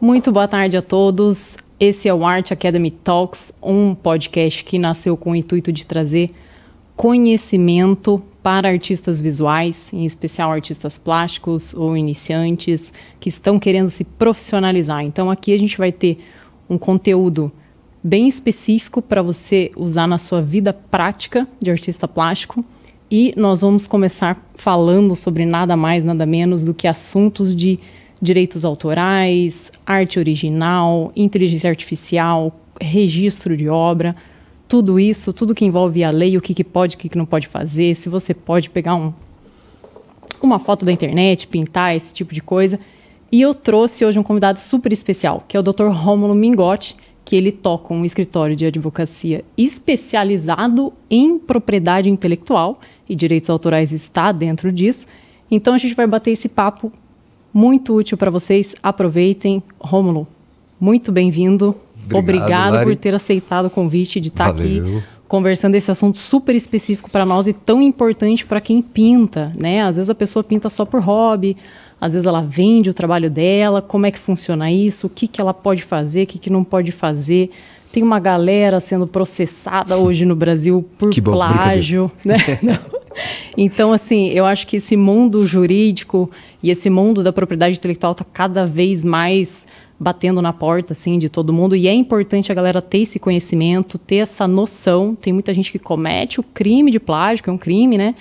Muito boa tarde a todos. Esse é o Art Academy Talks, um podcast que nasceu com o intuito de trazer conhecimento para artistas visuais, em especial artistas plásticos ou iniciantes que estão querendo se profissionalizar. Então aqui a gente vai ter um conteúdo bem específico para você usar na sua vida prática de artista plástico. E nós vamos começar falando sobre nada mais, nada menos do que assuntos de direitos autorais, arte original, inteligência artificial, registro de obra, tudo isso, tudo que envolve a lei, o que pode, o que não pode fazer, se você pode pegar uma foto da internet, pintar, esse tipo de coisa. E eu trouxe hoje um convidado super especial, que é o Dr. Rômulo Mingotti, que ele toca um escritório de advocacia especializado em propriedade intelectual, e direitos autorais está dentro disso. Então a gente vai bater esse papo muito útil para vocês. Aproveitem. Rômulo, muito bem-vindo. Obrigado por ter aceitado o convite de estar aqui conversando esse assunto super específico para nós e tão importante para quem pinta, né? Às vezes a pessoa pinta só por hobby, às vezes ela vende o trabalho dela, como é que funciona isso, o que ela pode fazer, o que não pode fazer. Tem uma galera sendo processada hoje no Brasil por plágio, né? Então, assim, eu acho que esse mundo jurídico e esse mundo da propriedade intelectual está cada vez mais batendo na porta, assim, de todo mundo. E é importante a galera ter esse conhecimento, ter essa noção. Tem muita gente que comete o crime de plágio, que é um crime, né?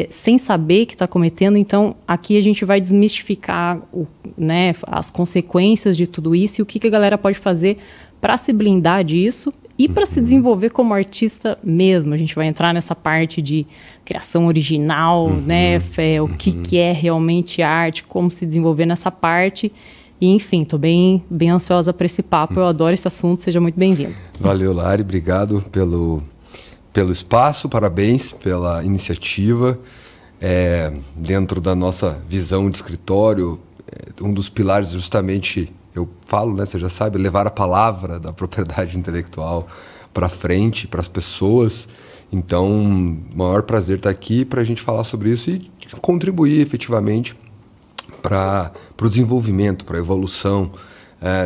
Sem saber que está cometendo. Então, aqui a gente vai desmistificar né, as consequências de tudo isso e o que a galera pode fazer para se blindar disso e para se desenvolver como artista mesmo. A gente vai entrar nessa parte de criação original, né? O que é realmente arte, como se desenvolver nessa parte. E, enfim, estou bem ansiosa para esse papo. Eu adoro esse assunto. Seja muito bem-vindo. Valeu, Lari. Obrigado pelo espaço. Parabéns pela iniciativa. Dentro da nossa visão de escritório, um dos pilares justamente, eu falo, né, você já sabe, levar a palavra da propriedade intelectual para frente, para as pessoas. Então, maior prazer estar aqui para a gente falar sobre isso e contribuir efetivamente para o desenvolvimento, para a evolução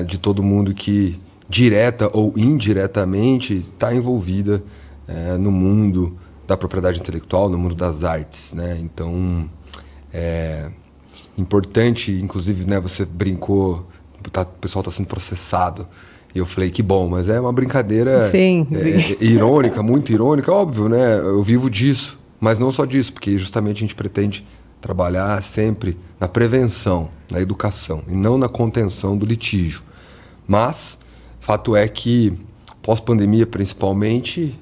de todo mundo que, direta ou indiretamente, está envolvida no mundo da propriedade intelectual, no mundo das artes, né? Então, é importante, inclusive, né, você brincou, o pessoal está sendo processado. E eu falei, que bom, mas é uma brincadeira sim. Irônica, muito irônica, óbvio, né? Eu vivo disso, mas não só disso, porque justamente a gente pretende trabalhar sempre na prevenção, na educação, e não na contenção do litígio. Mas, fato é que, pós-pandemia principalmente,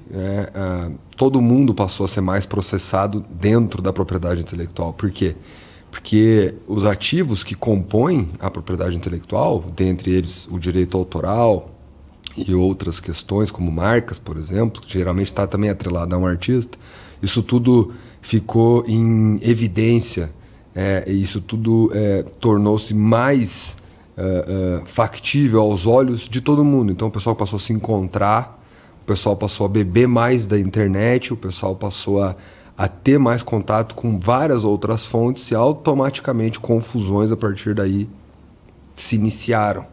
todo mundo passou a ser mais processado dentro da propriedade intelectual. Por quê? Porque os ativos que compõem a propriedade intelectual, dentre eles o direito autoral e outras questões, como marcas, por exemplo, que geralmente está também atrelado a um artista, isso tudo ficou em evidência, e isso tudo tornou-se mais factível aos olhos de todo mundo. Então o pessoal passou a se encontrar, o pessoal passou a beber mais da internet, o pessoal passou a ter mais contato com várias outras fontes e automaticamente confusões a partir daí se iniciaram.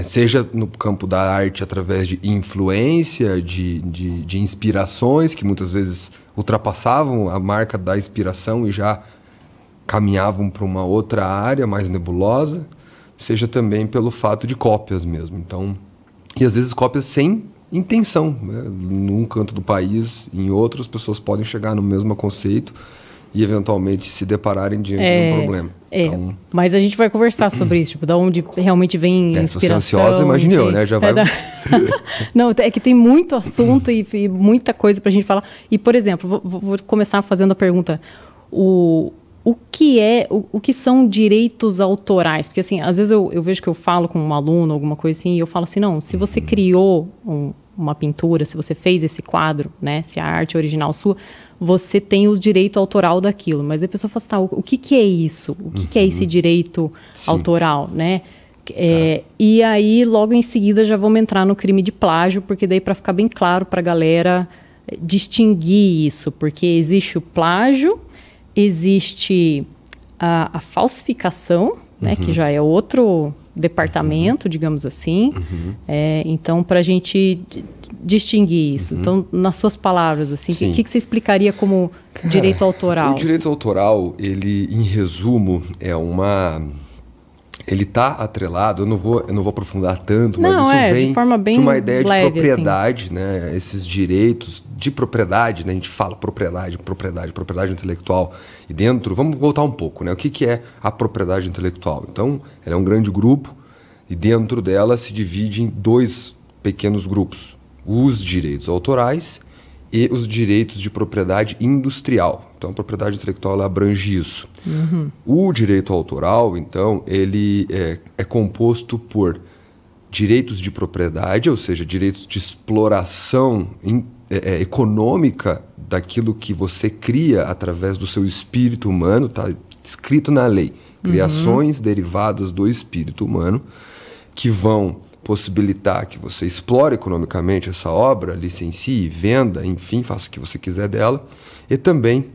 Seja no campo da arte através de influência, de inspirações que muitas vezes ultrapassavam a marca da inspiração e já caminhavam para uma outra área mais nebulosa, seja também pelo fato de cópias mesmo. Então, e às vezes cópias sem intenção, né? Num canto do país, em outro, as pessoas podem chegar no mesmo conceito e eventualmente se depararem diante de um problema. Então, mas a gente vai conversar sobre isso, tipo, da onde realmente vem inspiração. Se você é ansiosa, imagine eu, né? Já vai... Não, é que tem muito assunto e muita coisa pra gente falar. E, por exemplo, vou começar fazendo a pergunta. O que são direitos autorais? Porque, assim, às vezes eu vejo que eu falo com um aluno, alguma coisa assim, e eu falo assim, não, se você criou uma pintura, se você fez esse quadro, né, se a arte é original sua, você tem o direito autoral daquilo. Mas a pessoa fala assim, tá, o que é isso? O que é esse direito autoral, né? E aí, logo em seguida, já vamos entrar no crime de plágio, porque daí para ficar bem claro para a galera distinguir isso, porque existe o plágio, existe a falsificação, né, que já é outro departamento, digamos assim. Então, para a gente distinguir isso. Então, nas suas palavras, assim, o que você explicaria como direito autoral? O direito autoral, ele, em resumo, ele está atrelado, eu não vou aprofundar tanto, mas isso vem de forma bem de uma ideia leve, de propriedade, assim. né? Esses direitos de propriedade, né? A gente fala propriedade intelectual. E dentro, vamos voltar um pouco, né? O que é a propriedade intelectual? Então, ela é um grande grupo e dentro dela se divide em 2 pequenos grupos. Os direitos autorais e os direitos de propriedade industrial. Então, a propriedade intelectual ela abrange isso. O direito autoral, então, ele é composto por direitos de propriedade, ou seja, direitos de exploração econômica daquilo que você cria através do seu espírito humano, está escrito na lei. Criações derivadas do espírito humano que vão possibilitar que você explore economicamente essa obra, licencie, venda, enfim, faça o que você quiser dela, e também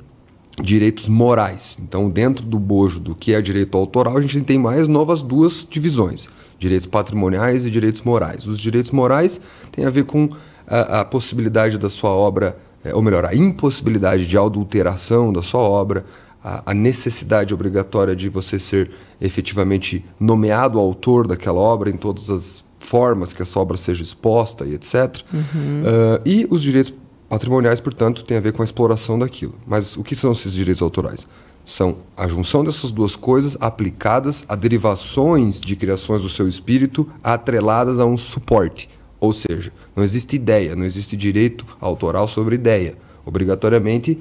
direitos morais. Então, dentro do bojo do que é direito autoral, a gente tem mais novas 2 divisões, direitos patrimoniais e direitos morais. Os direitos morais têm a ver com a possibilidade da sua obra, ou melhor, a impossibilidade de adulteração da sua obra, a necessidade obrigatória de você ser efetivamente nomeado autor daquela obra em todas as formas que essa obra seja exposta e etc. E os direitos patrimoniais, portanto, têm a ver com a exploração daquilo. Mas o que são esses direitos autorais? São a junção dessas 2 coisas aplicadas a derivações de criações do seu espírito atreladas a um suporte. Ou seja, não existe ideia, não existe direito autoral sobre ideia. Obrigatoriamente,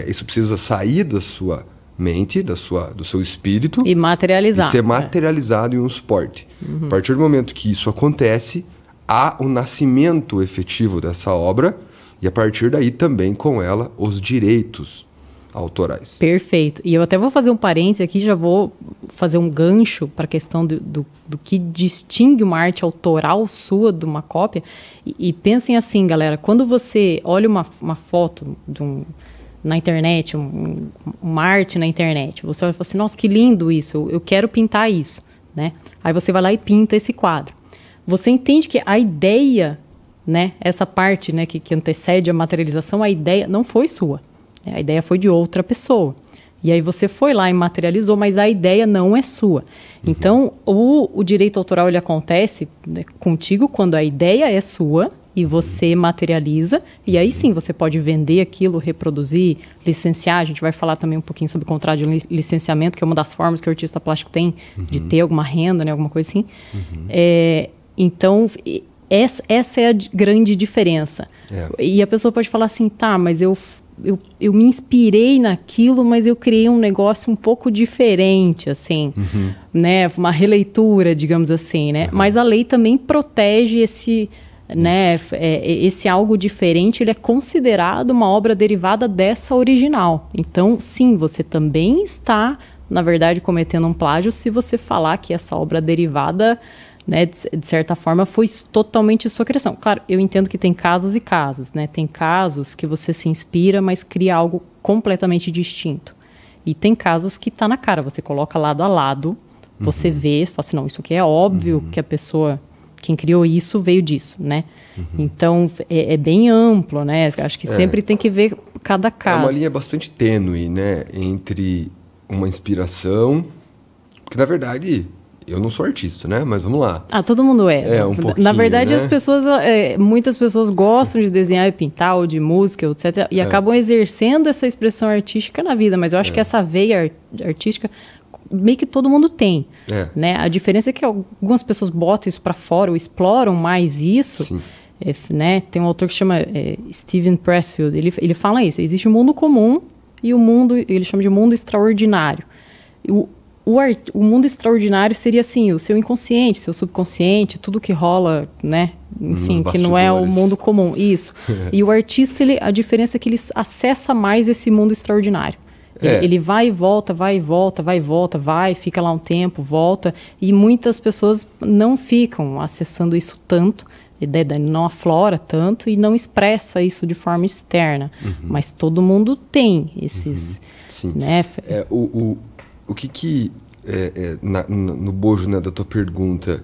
isso precisa sair da sua mente, do seu espírito e materializar. E ser materializado em um suporte. A partir do momento que isso acontece, há o nascimento efetivo dessa obra e a partir daí também com ela os direitos autorais. Perfeito. E eu até vou fazer um parênteses aqui, já vou fazer um gancho para a questão do que distingue uma arte autoral sua de uma cópia. E pensem assim, galera, quando você olha uma foto na internet, uma arte na internet, você vai falar assim, nossa, que lindo isso, eu quero pintar isso, né? Aí você vai lá e pinta esse quadro. Você entende que a ideia, né, essa parte, né, que antecede a materialização, a ideia não foi sua. A ideia foi de outra pessoa. E aí você foi lá e materializou, mas a ideia não é sua. Então, o direito autoral ele acontece, né, contigo quando a ideia é sua e você materializa. E aí sim, você pode vender aquilo, reproduzir, licenciar. A gente vai falar também um pouquinho sobre contrato de licenciamento, que é uma das formas que o artista plástico tem de ter alguma renda, né, alguma coisa assim. Então, essa é a grande diferença. E a pessoa pode falar assim, tá, mas eu me inspirei naquilo, mas eu criei um negócio um pouco diferente, assim, né? Uma releitura, digamos assim, né? Mas a lei também protege esse, né? Esse algo diferente, ele é considerado uma obra derivada dessa original. Então, sim, você também está, na verdade, cometendo um plágio se você falar que essa obra derivada, né, de certa forma, foi totalmente sua criação. Claro, eu entendo que tem casos e casos, né? Tem casos que você se inspira, mas cria algo completamente distinto. E tem casos que tá na cara, você coloca lado a lado, você vê, fala assim, não, isso aqui é óbvio que a pessoa, quem criou isso, veio disso, né? Então, é bem amplo, né? Acho que sempre tem que ver cada caso. É uma linha bastante tênue, né? Entre uma inspiração, porque, na verdade... Eu não sou artista, né? Mas vamos lá. Todo mundo é. Um pouquinho, na verdade, né? As pessoas, muitas pessoas gostam de desenhar e pintar, ou de música, etc. E acabam exercendo essa expressão artística na vida. Mas eu acho que essa veia artística, meio que todo mundo tem. Né? A diferença é que algumas pessoas botam isso para fora, ou exploram mais isso. Né? Tem um autor que chama Steven Pressfield. Ele fala isso. Existe um mundo comum e o mundo, ele chama de mundo extraordinário. O mundo extraordinário seria assim, o seu inconsciente, seu subconsciente, tudo que rola, né? Enfim, que não é o mundo comum. Isso. E o artista, a diferença é que ele acessa mais esse mundo extraordinário. Ele vai e volta, vai e volta, vai e volta, fica lá um tempo, volta. E muitas pessoas não ficam acessando isso tanto, não aflora tanto e não expressa isso de forma externa. Mas todo mundo tem esses... Sim. Né? O que no bojo, né, da tua pergunta,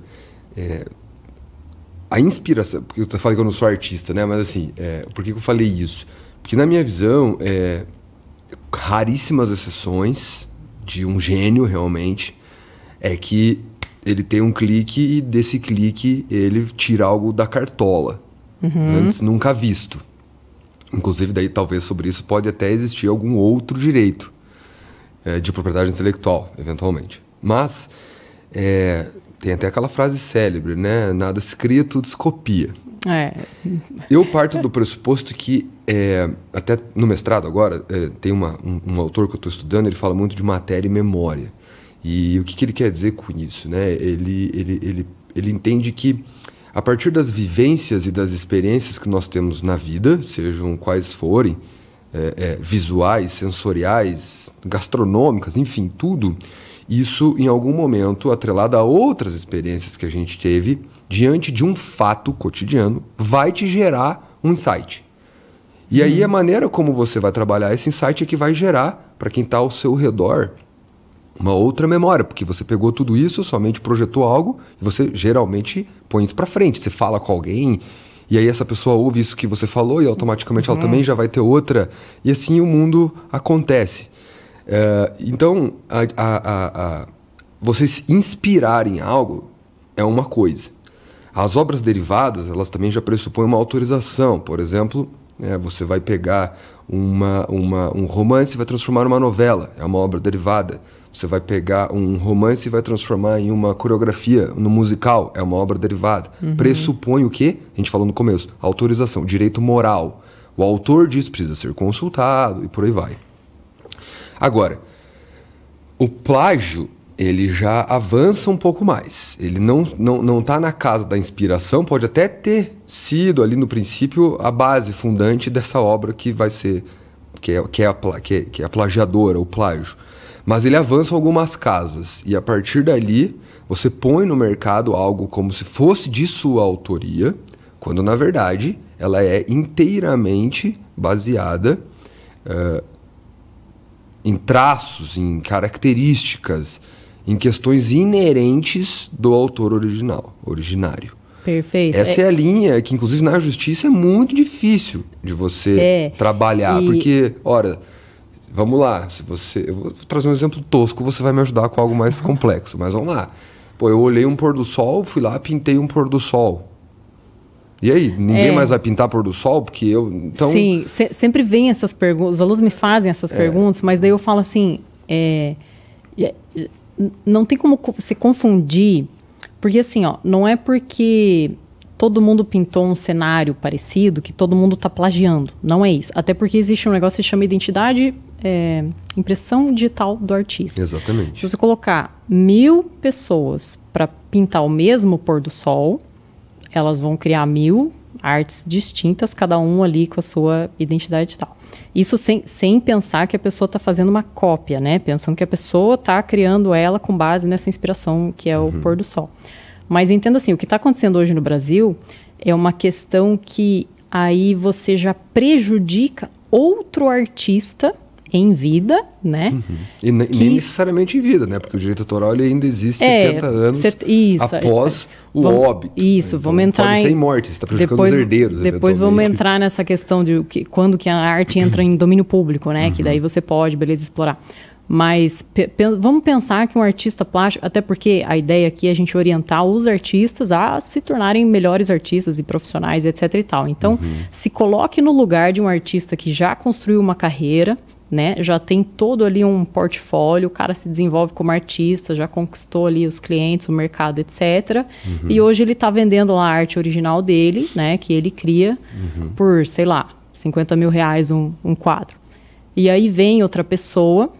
a inspiração, porque eu falei que eu não sou artista, né, mas assim, por que eu falei isso? Porque na minha visão, raríssimas exceções de um gênio realmente é que ele tem um clique e desse clique ele tira algo da cartola, antes nunca visto. Inclusive, daí talvez sobre isso pode até existir algum outro direito de propriedade intelectual, eventualmente. Mas tem até aquela frase célebre, né? Nada se cria, tudo se copia. Eu parto do pressuposto que, até no mestrado agora, tem um autor que eu estou estudando, ele fala muito de matéria e memória. E o que ele quer dizer com isso, né? Ele entende que, a partir das vivências e das experiências que nós temos na vida, sejam quais forem, visuais, sensoriais, gastronômicas, enfim, tudo, isso em algum momento, atrelado a outras experiências que a gente teve, diante de um fato cotidiano, vai te gerar um insight. E aí a maneira como você vai trabalhar esse insight é que vai gerar, para quem está ao seu redor, uma outra memória, porque você pegou tudo isso, somente projetou algo, e você geralmente põe isso para frente. Você fala com alguém, e aí essa pessoa ouve isso que você falou, e automaticamente ela também já vai ter outra, e assim o mundo acontece. Então, você se inspirar em algo é uma coisa. As obras derivadas, elas também já pressupõem uma autorização. Por exemplo, você vai pegar um romance e vai transformar numa novela, é uma obra derivada. Você vai pegar um romance e vai transformar em uma coreografia, no musical, é uma obra derivada. Pressupõe o quê? A gente falou no começo, autorização, direito moral. O autor diz que precisa ser consultado e por aí vai. Agora, o plágio, ele já avança um pouco mais. Ele não está na casa da inspiração, pode até ter sido ali no princípio a base fundante dessa obra que vai ser, que é a plagiadora, o plágio. Mas ele avança algumas casas e a partir dali você põe no mercado algo como se fosse de sua autoria, quando na verdade ela é inteiramente baseada em traços, em características, em questões inerentes do autor originário. Perfeito. Essa é a linha que, inclusive, na justiça é muito difícil de você trabalhar, porque, ora, vamos lá, eu vou trazer um exemplo tosco, você vai me ajudar com algo mais complexo, mas vamos lá. Pô, eu olhei um pôr do sol, fui lá, pintei um pôr do sol. E aí, ninguém mais vai pintar pôr do sol? Porque eu... Então... Sim, sempre vem essas perguntas, os alunos me fazem essas perguntas, mas daí eu falo assim, não tem como você confundir, porque assim, não é porque todo mundo pintou um cenário parecido que todo mundo está plagiando, não é isso. Até porque existe um negócio que se chama identidade, impressão digital do artista. Exatamente. Se você colocar 1000 pessoas para pintar o mesmo pôr do sol, elas vão criar 1000 artes distintas, cada um ali com a sua identidade digital. Isso sem pensar que a pessoa está fazendo uma cópia, né? Pensando que a pessoa está criando ela com base nessa inspiração que é o pôr do sol. Mas entenda assim, o que está acontecendo hoje no Brasil é uma questão que aí você já prejudica outro artista em vida, né? E nem necessariamente em vida, né? Porque o direito autoral ele ainda existe 70 anos após o óbito. Isso, então, vamos entrar pode ser em morte, você está prejudicando os herdeiros. Depois vamos entrar nessa questão de quando que a arte entra em domínio público, né? Que daí você pode, beleza, explorar. Mas vamos pensar que um artista plástico, até porque a ideia aqui é a gente orientar os artistas a se tornarem melhores artistas e profissionais, etc e tal. Então, se coloque no lugar de um artista que já construiu uma carreira, né? Já tem todo ali um portfólio, o cara se desenvolve como artista, já conquistou ali os clientes, o mercado, etc. E hoje ele está vendendo lá a arte original dele, né? Que ele cria por, sei lá, 50 mil reais um quadro. E aí vem outra pessoa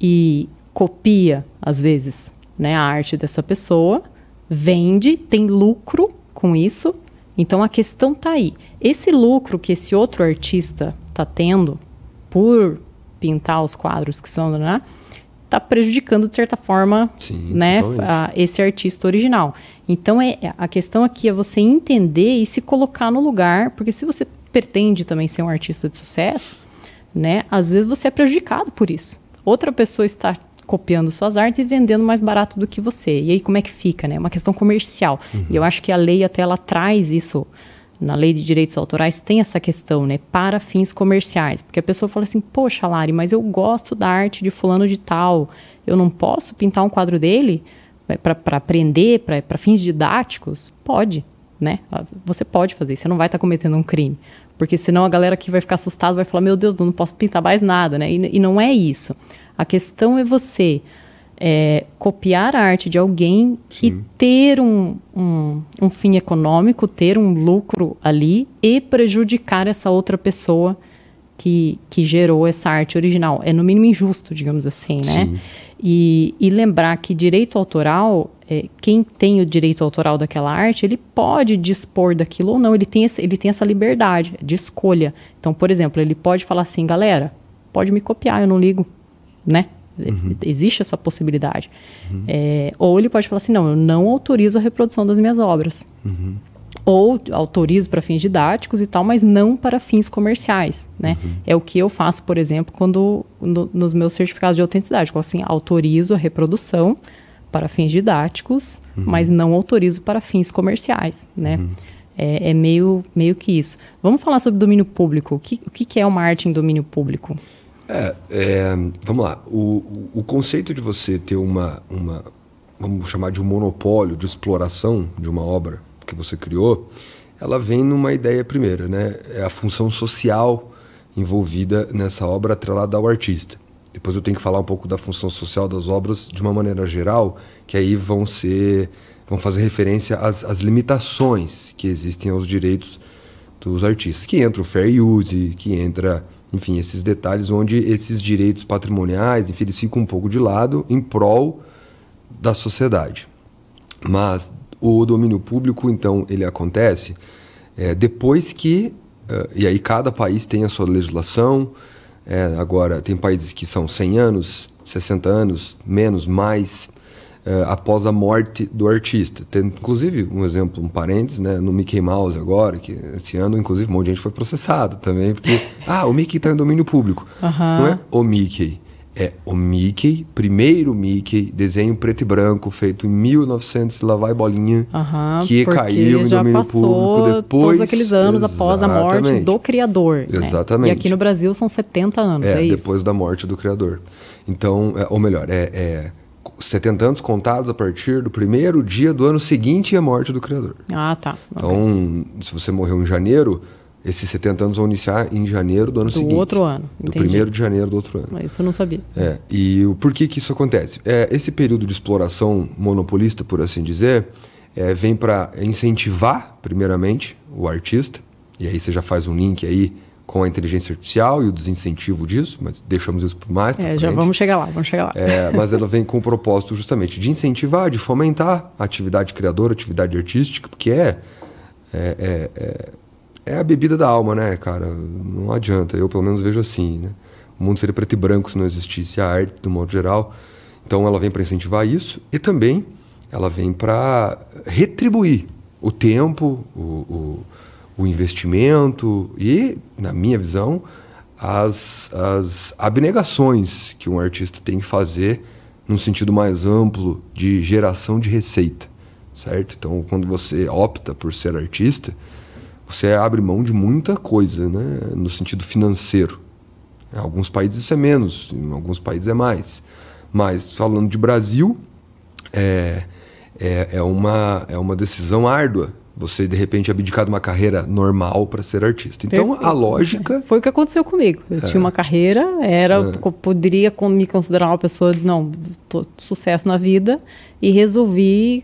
e copia, às vezes, né, a arte dessa pessoa, vende, tem lucro com isso. Então a questão está aí. Esse lucro que esse outro artista está tendo por pintar os quadros que são, né, está prejudicando de certa forma, né, esse artista original. Então a questão aqui é você entender e se colocar no lugar, porque se você pretende também ser um artista de sucesso, né, às vezes você é prejudicado por isso. Outra pessoa está copiando suas artes e vendendo mais barato do que você. E aí como é que fica, né? É uma questão comercial. E eu acho que a lei até ela traz isso, na lei de direitos autorais tem essa questão, né? Para fins comerciais. Porque a pessoa fala assim, poxa, Lari, mas eu gosto da arte de fulano de tal. Eu não posso pintar um quadro dele para aprender, para fins didáticos? Pode, né? Você pode fazer isso, você não vai estar cometendo um crime. Porque senão a galera que vai ficar assustada vai falar, meu Deus, não posso pintar mais nada, né? E não é isso. A questão é você copiar a arte de alguém e ter um fim econômico, ter um lucro ali e prejudicar essa outra pessoa que gerou essa arte original. É no mínimo injusto, digamos assim, né? E lembrar que direito autoral, quem tem o direito autoral daquela arte, ele pode dispor daquilo ou não, ele tem essa liberdade de escolha. Então, por exemplo, ele pode falar assim, galera, pode me copiar, eu não ligo, né? Existe essa possibilidade. Ou ele pode falar assim, não, eu não autorizo a reprodução das minhas obras. Ou autorizo para fins didáticos e tal, mas não para fins comerciais, né? É o que eu faço, por exemplo, quando nos meus certificados de autenticidade. Eu falo assim, autorizo a reprodução para fins didáticos, mas não autorizo para fins comerciais, né? É meio que isso. Vamos falar sobre domínio público. O que é uma arte em domínio público? Vamos lá. O conceito de você ter vamos chamar de um monopólio de exploração de uma obra que você criou, ela vem numa ideia primeira, né? É a função social envolvida nessa obra atrelada ao artista. Depois eu tenho que falar um pouco da função social das obras de uma maneira geral, que aí vão fazer referência às limitações que existem aos direitos dos artistas, que entra o fair use, que entra, enfim, esses detalhes onde esses direitos patrimoniais, enfim, eles ficam um pouco de lado em prol da sociedade. Mas o domínio público, então, ele acontece depois que... e aí cada país tem a sua legislação. Agora, tem países que são 100 anos, 60 anos, menos, mais, após a morte do artista. Tem, inclusive, um exemplo, um parênteses, né, no Mickey Mouse agora, que esse ano, inclusive, um monte de gente foi processado também, porque, o Mickey está em domínio público. Não é o Mickey. É o Mickey, primeiro Mickey, desenho preto e branco, feito em 1900, lá vai bolinha, que caiu em domínio público depois... todos aqueles anos após a morte do criador. Exatamente. Né? E aqui no Brasil são 70 anos, é isso? Depois da morte do criador. Então, ou melhor, 70 anos contados a partir do primeiro dia do ano seguinte à morte do criador. Ah, tá. Então, se você morreu em janeiro... Esses 70 anos vão iniciar em janeiro do ano seguinte. Do outro ano, entendi. Do 1º de janeiro do outro ano. Isso eu não sabia. E por que isso acontece? Esse período de exploração monopolista, por assim dizer, vem para incentivar, primeiramente, o artista. E aí você já faz um link aí com a inteligência artificial e o desincentivo disso, mas deixamos isso por mais pra frente. Já vamos chegar lá. Mas ela vem com o propósito justamente de incentivar, de fomentar a atividade criadora, a atividade artística, porque é a bebida da alma, né, cara? Não adianta, eu pelo menos vejo assim, né? O mundo seria preto e branco se não existisse a arte, do modo geral. Então ela vem para incentivar isso e também ela vem para retribuir o tempo, o investimento e, na minha visão, as abnegações que um artista tem que fazer num sentido mais amplo de geração de receita, certo? Então, quando você opta por ser artista, você abre mão de muita coisa, né? No sentido financeiro. Em alguns países isso é menos, em alguns países é mais. Mas, falando de Brasil, é uma decisão árdua você, de repente, abdicar de uma carreira normal para ser artista. Então, perfeito. A lógica... Foi o que aconteceu comigo. Eu tinha uma carreira, poderia me considerar uma pessoa, sucesso na vida, e resolvi...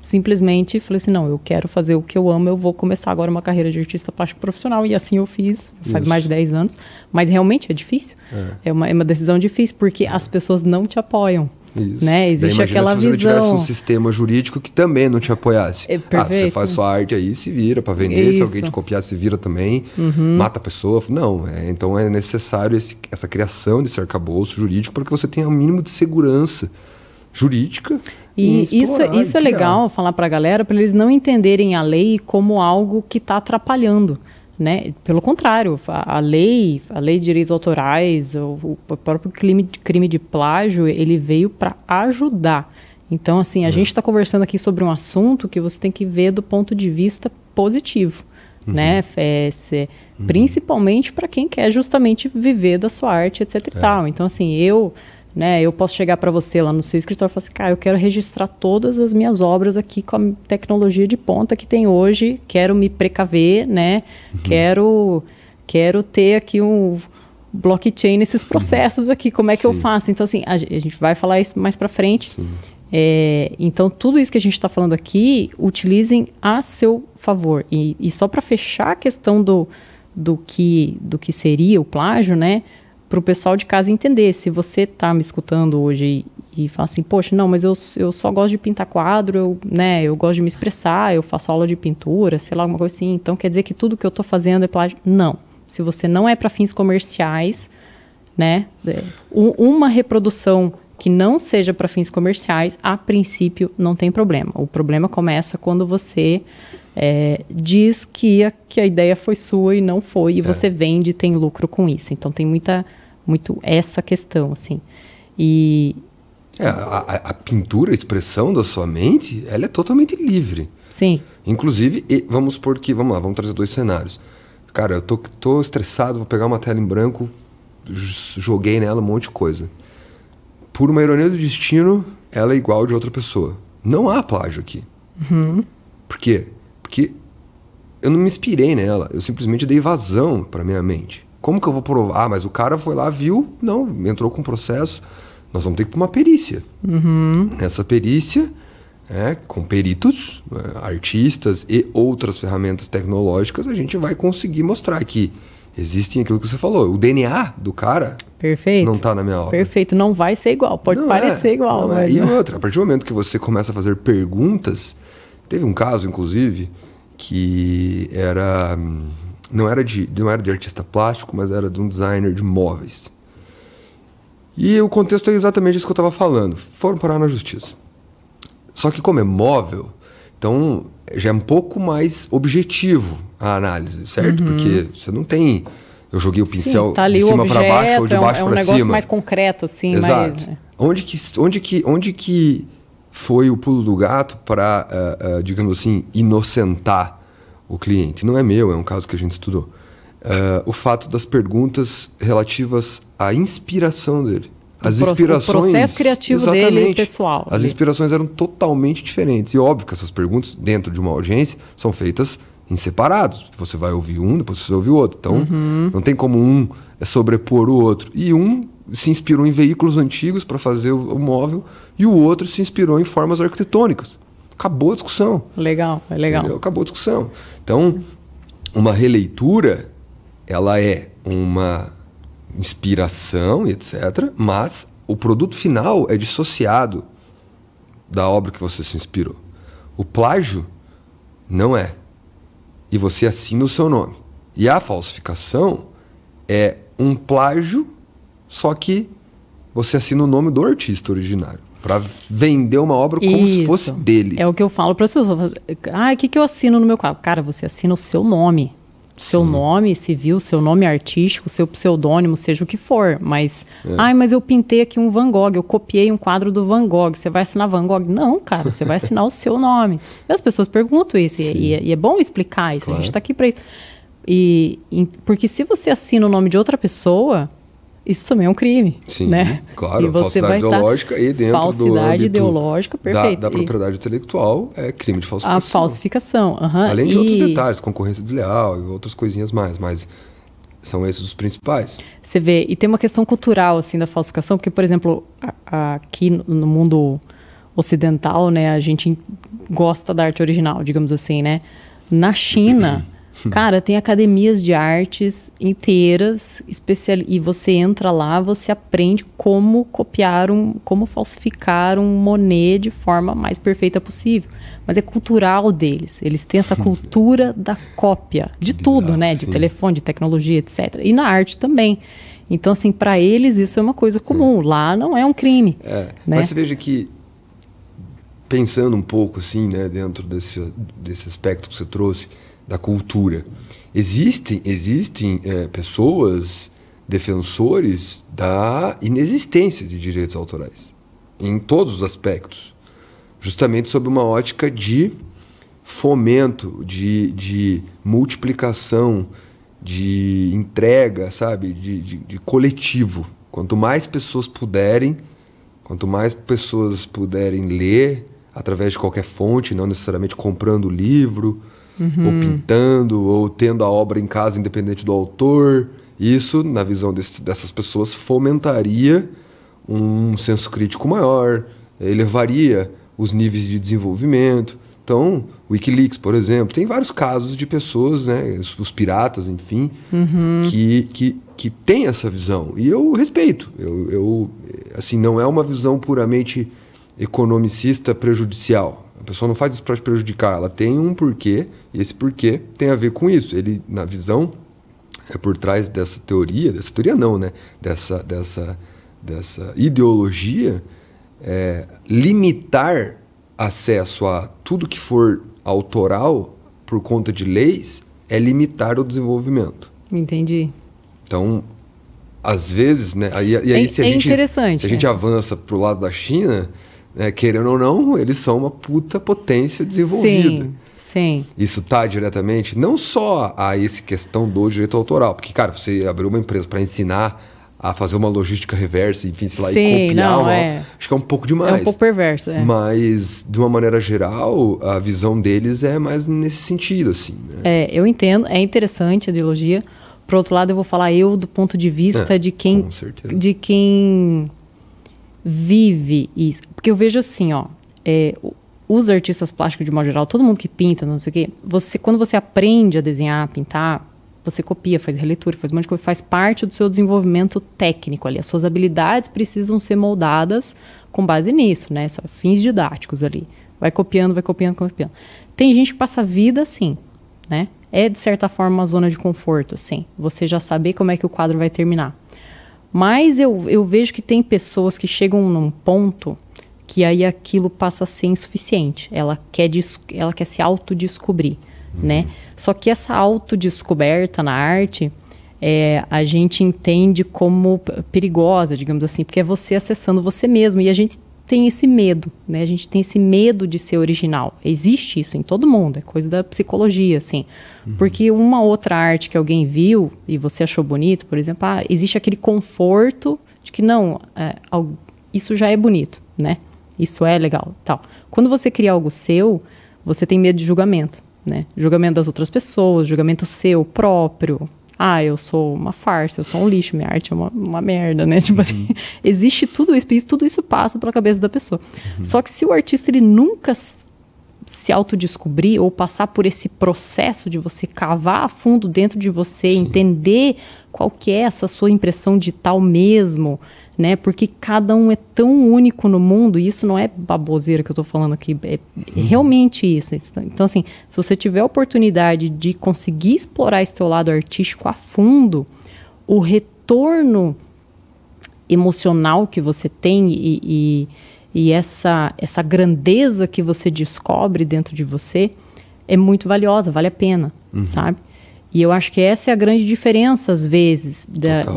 Simplesmente falei assim, não, eu quero fazer o que eu amo, eu vou começar agora uma carreira de artista plástico profissional. E assim eu fiz, faz mais de 10 anos. Mas realmente é difícil. É uma decisão difícil, porque as pessoas não te apoiam. Isso. Né? Existe aquela visão... Se você tivesse um sistema jurídico que também não te apoiasse. Você faz sua arte aí, se vira para vender. Isso. Se alguém te copiar, se vira também. Mata a pessoa. Não, então é necessário essa criação desse arcabouço jurídico para que você tenha um mínimo de segurança jurídica. E isso é legal falar para a galera, para eles não entenderem a lei como algo que está atrapalhando. né? Pelo contrário, a lei de direitos autorais, o próprio crime de plágio, ele veio para ajudar. Então, assim, a gente está conversando aqui sobre um assunto que você tem que ver do ponto de vista positivo, né? Principalmente para quem quer justamente viver da sua arte, etc e tal. Então, assim, eu posso chegar para você lá no seu escritório e falar assim, cara, eu quero registrar todas as minhas obras aqui com a tecnologia de ponta que tem hoje, quero me precaver, né? Quero ter aqui um blockchain nesses processos aqui, como é que eu faço? Então, assim, a gente vai falar isso mais para frente. Então, tudo isso que a gente está falando aqui, utilizem a seu favor. E só para fechar a questão do que seria o plágio, né? Para o pessoal de casa entender. Se você está me escutando hoje e fala assim, poxa, não, mas eu só gosto de pintar quadro, eu gosto de me expressar, eu faço aula de pintura, sei lá, alguma coisa assim. Então, quer dizer que tudo que eu estou fazendo é plágio? Não. Se você não é para fins comerciais, né? Uma reprodução que não seja para fins comerciais, a princípio não tem problema. O problema começa quando você diz que a ideia foi sua e não foi, e você vende e tem lucro com isso. Então tem muito essa questão, assim. A pintura, a expressão da sua mente, ela é totalmente livre. Sim. Inclusive, vamos trazer 2 cenários. Cara, eu tô estressado, vou pegar uma tela em branco, joguei nela um monte de coisa. Por uma ironia do destino, ela é igual de outra pessoa. Não há plágio aqui. Por quê? Porque eu não me inspirei nela, eu simplesmente dei vazão para minha mente. Como que eu vou provar? Mas o cara foi lá, viu, não, entrou com processo. Nós vamos ter que ir para uma perícia. Nessa perícia, com peritos, artistas e outras ferramentas tecnológicas, a gente vai conseguir mostrar que existem aquilo que você falou. O DNA do cara não está na minha obra. Perfeito, não vai ser igual, pode parecer igual. Não é. E outra, a partir do momento que você começa a fazer perguntas, teve um caso, inclusive, que não era de artista plástico, mas era de um designer de móveis. E o contexto é exatamente isso que eu estava falando. Foram parar na justiça. Só que como é móvel, então já é um pouco mais objetivo a análise, certo? Porque você não tem... Eu joguei o pincel tá ali de cima para baixo ou de baixo para cima. É um negócio mais concreto, assim. Exato. Onde que foi o pulo do gato para, digamos assim, inocentar o cliente? Não é meu, é um caso que a gente estudou. O fato das perguntas relativas à inspiração dele. O processo criativo dele, pessoal. As inspirações eram totalmente diferentes. E óbvio que essas perguntas, dentro de uma audiência, são feitas em separados. Você vai ouvir um, depois você vai ouvir o outro. Então, não tem como um sobrepor o outro. E um se inspirou em veículos antigos para fazer o móvel, e o outro se inspirou em formas arquitetônicas. Acabou a discussão. Legal, é legal. Entendeu? Acabou a discussão. Então, uma releitura, ela é uma inspiração e etc., mas o produto final é dissociado da obra que você se inspirou. O plágio não é. E você assina o seu nome. E a falsificação é um plágio, só que você assina o nome do artista originário. Para vender uma obra como se fosse dele. É o que eu falo para as pessoas. O que eu assino no meu quadro? Cara, você assina o seu nome. Seu nome civil, seu nome artístico, seu pseudônimo, seja o que for. Mas, mas eu pintei aqui um Van Gogh, eu copiei um quadro do Van Gogh. Você vai assinar Van Gogh? Não, cara, você vai assinar o seu nome. E as pessoas perguntam isso, e é bom explicar isso. Claro. A gente está aqui para isso. Porque se você assina o nome de outra pessoa, isso também é um crime. Sim, né? Claro. E você falsidade ideológica e dentro falsidade ideológica, perfeito. Da propriedade intelectual é crime de falsificação. A falsificação, Além de outros detalhes, concorrência desleal e outras coisinhas mais, mas são esses os principais. Você vê, e tem uma questão cultural assim da falsificação, porque, por exemplo, aqui no mundo ocidental, né, a gente gosta da arte original, digamos assim, né? Na China... Cara, tem academias de artes inteiras, e você entra lá, você aprende como como falsificar um Monet de forma mais perfeita possível. Mas é cultural deles. Eles têm essa cultura da cópia, de tudo, né? De telefone, de tecnologia, etc. E na arte também. Então, assim, para eles isso é uma coisa comum. Lá não é um crime. Né? Mas você veja que, pensando um pouco assim, né, dentro desse aspecto que você trouxe, da cultura. Existem pessoas, defensores da inexistência de direitos autorais, em todos os aspectos, justamente sob uma ótica de fomento, de multiplicação, de entrega, sabe, de coletivo. Quanto mais pessoas puderem ler através de qualquer fonte, não necessariamente comprando o livro, ou pintando, ou tendo a obra em casa independente do autor, isso, na visão dessas pessoas, fomentaria um senso crítico maior, elevaria os níveis de desenvolvimento. Então, o Wikileaks, por exemplo, tem vários casos de pessoas, né, os piratas, enfim, que têm essa visão. E eu respeito. Assim, não é uma visão puramente economicista prejudicial. A pessoa não faz isso para te prejudicar. Ela tem um porquê, e esse porquê tem a ver com isso. Ele, na visão, é por trás dessa teoria não, né? Dessa ideologia, limitar acesso a tudo que for autoral por conta de leis é limitar o desenvolvimento. Entendi. Então, às vezes, né? Aí se a gente avança para o lado da China, né, querendo ou não, eles são uma puta potência desenvolvida. Sim. Isso está diretamente, não só a essa questão do direito autoral, porque, cara, você abriu uma empresa para ensinar a fazer uma logística reversa, enfim, sei lá, e copiar, acho que é um pouco demais. É um pouco perverso, Mas, de uma maneira geral, a visão deles é mais nesse sentido, assim. Né? Eu entendo, é interessante a ideologia. Por outro lado, eu vou falar do ponto de vista de quem vive isso. Porque eu vejo assim, os artistas plásticos, de modo geral, todo mundo que pinta, não sei o quê, quando você aprende a desenhar, a pintar, você copia, faz releitura, faz um monte de coisa, faz parte do seu desenvolvimento técnico ali. As suas habilidades precisam ser moldadas com base nisso, né? Fins didáticos ali. Vai copiando. Tem gente que passa a vida assim, né? É, de certa forma, uma zona de conforto, assim. Você já saber como é que o quadro vai terminar. Mas eu vejo que tem pessoas que chegam num ponto que aí aquilo passa a ser insuficiente. Ela quer se autodescobrir, né? Só que essa autodescoberta na arte, a gente entende como perigosa, digamos assim, porque é você acessando você mesmo. E a gente tem esse medo, né? A gente tem esse medo de ser original. Existe isso em todo mundo, é coisa da psicologia, assim. Porque uma outra arte que alguém viu e você achou bonito, por exemplo, existe aquele conforto de que não, isso já é bonito, né? Isso é legal, tal. Quando você cria algo seu, você tem medo de julgamento, né? Julgamento das outras pessoas, julgamento seu próprio. Eu sou uma farsa, eu sou um lixo, minha arte é uma merda, né? Tipo assim, existe tudo isso passa pela cabeça da pessoa. Só que se o artista ele nunca se autodescobrir ou passar por esse processo de você cavar a fundo dentro de você, entender qual que é essa sua impressão digital mesmo, né? Porque cada um é tão único no mundo, e isso não é baboseira que eu tô falando aqui, é realmente isso. Então, assim, se você tiver a oportunidade de conseguir explorar esse teu lado artístico a fundo, o retorno emocional que você tem e essa grandeza que você descobre dentro de você é muito valiosa, vale a pena, sabe? E eu acho que essa é a grande diferença, às vezes,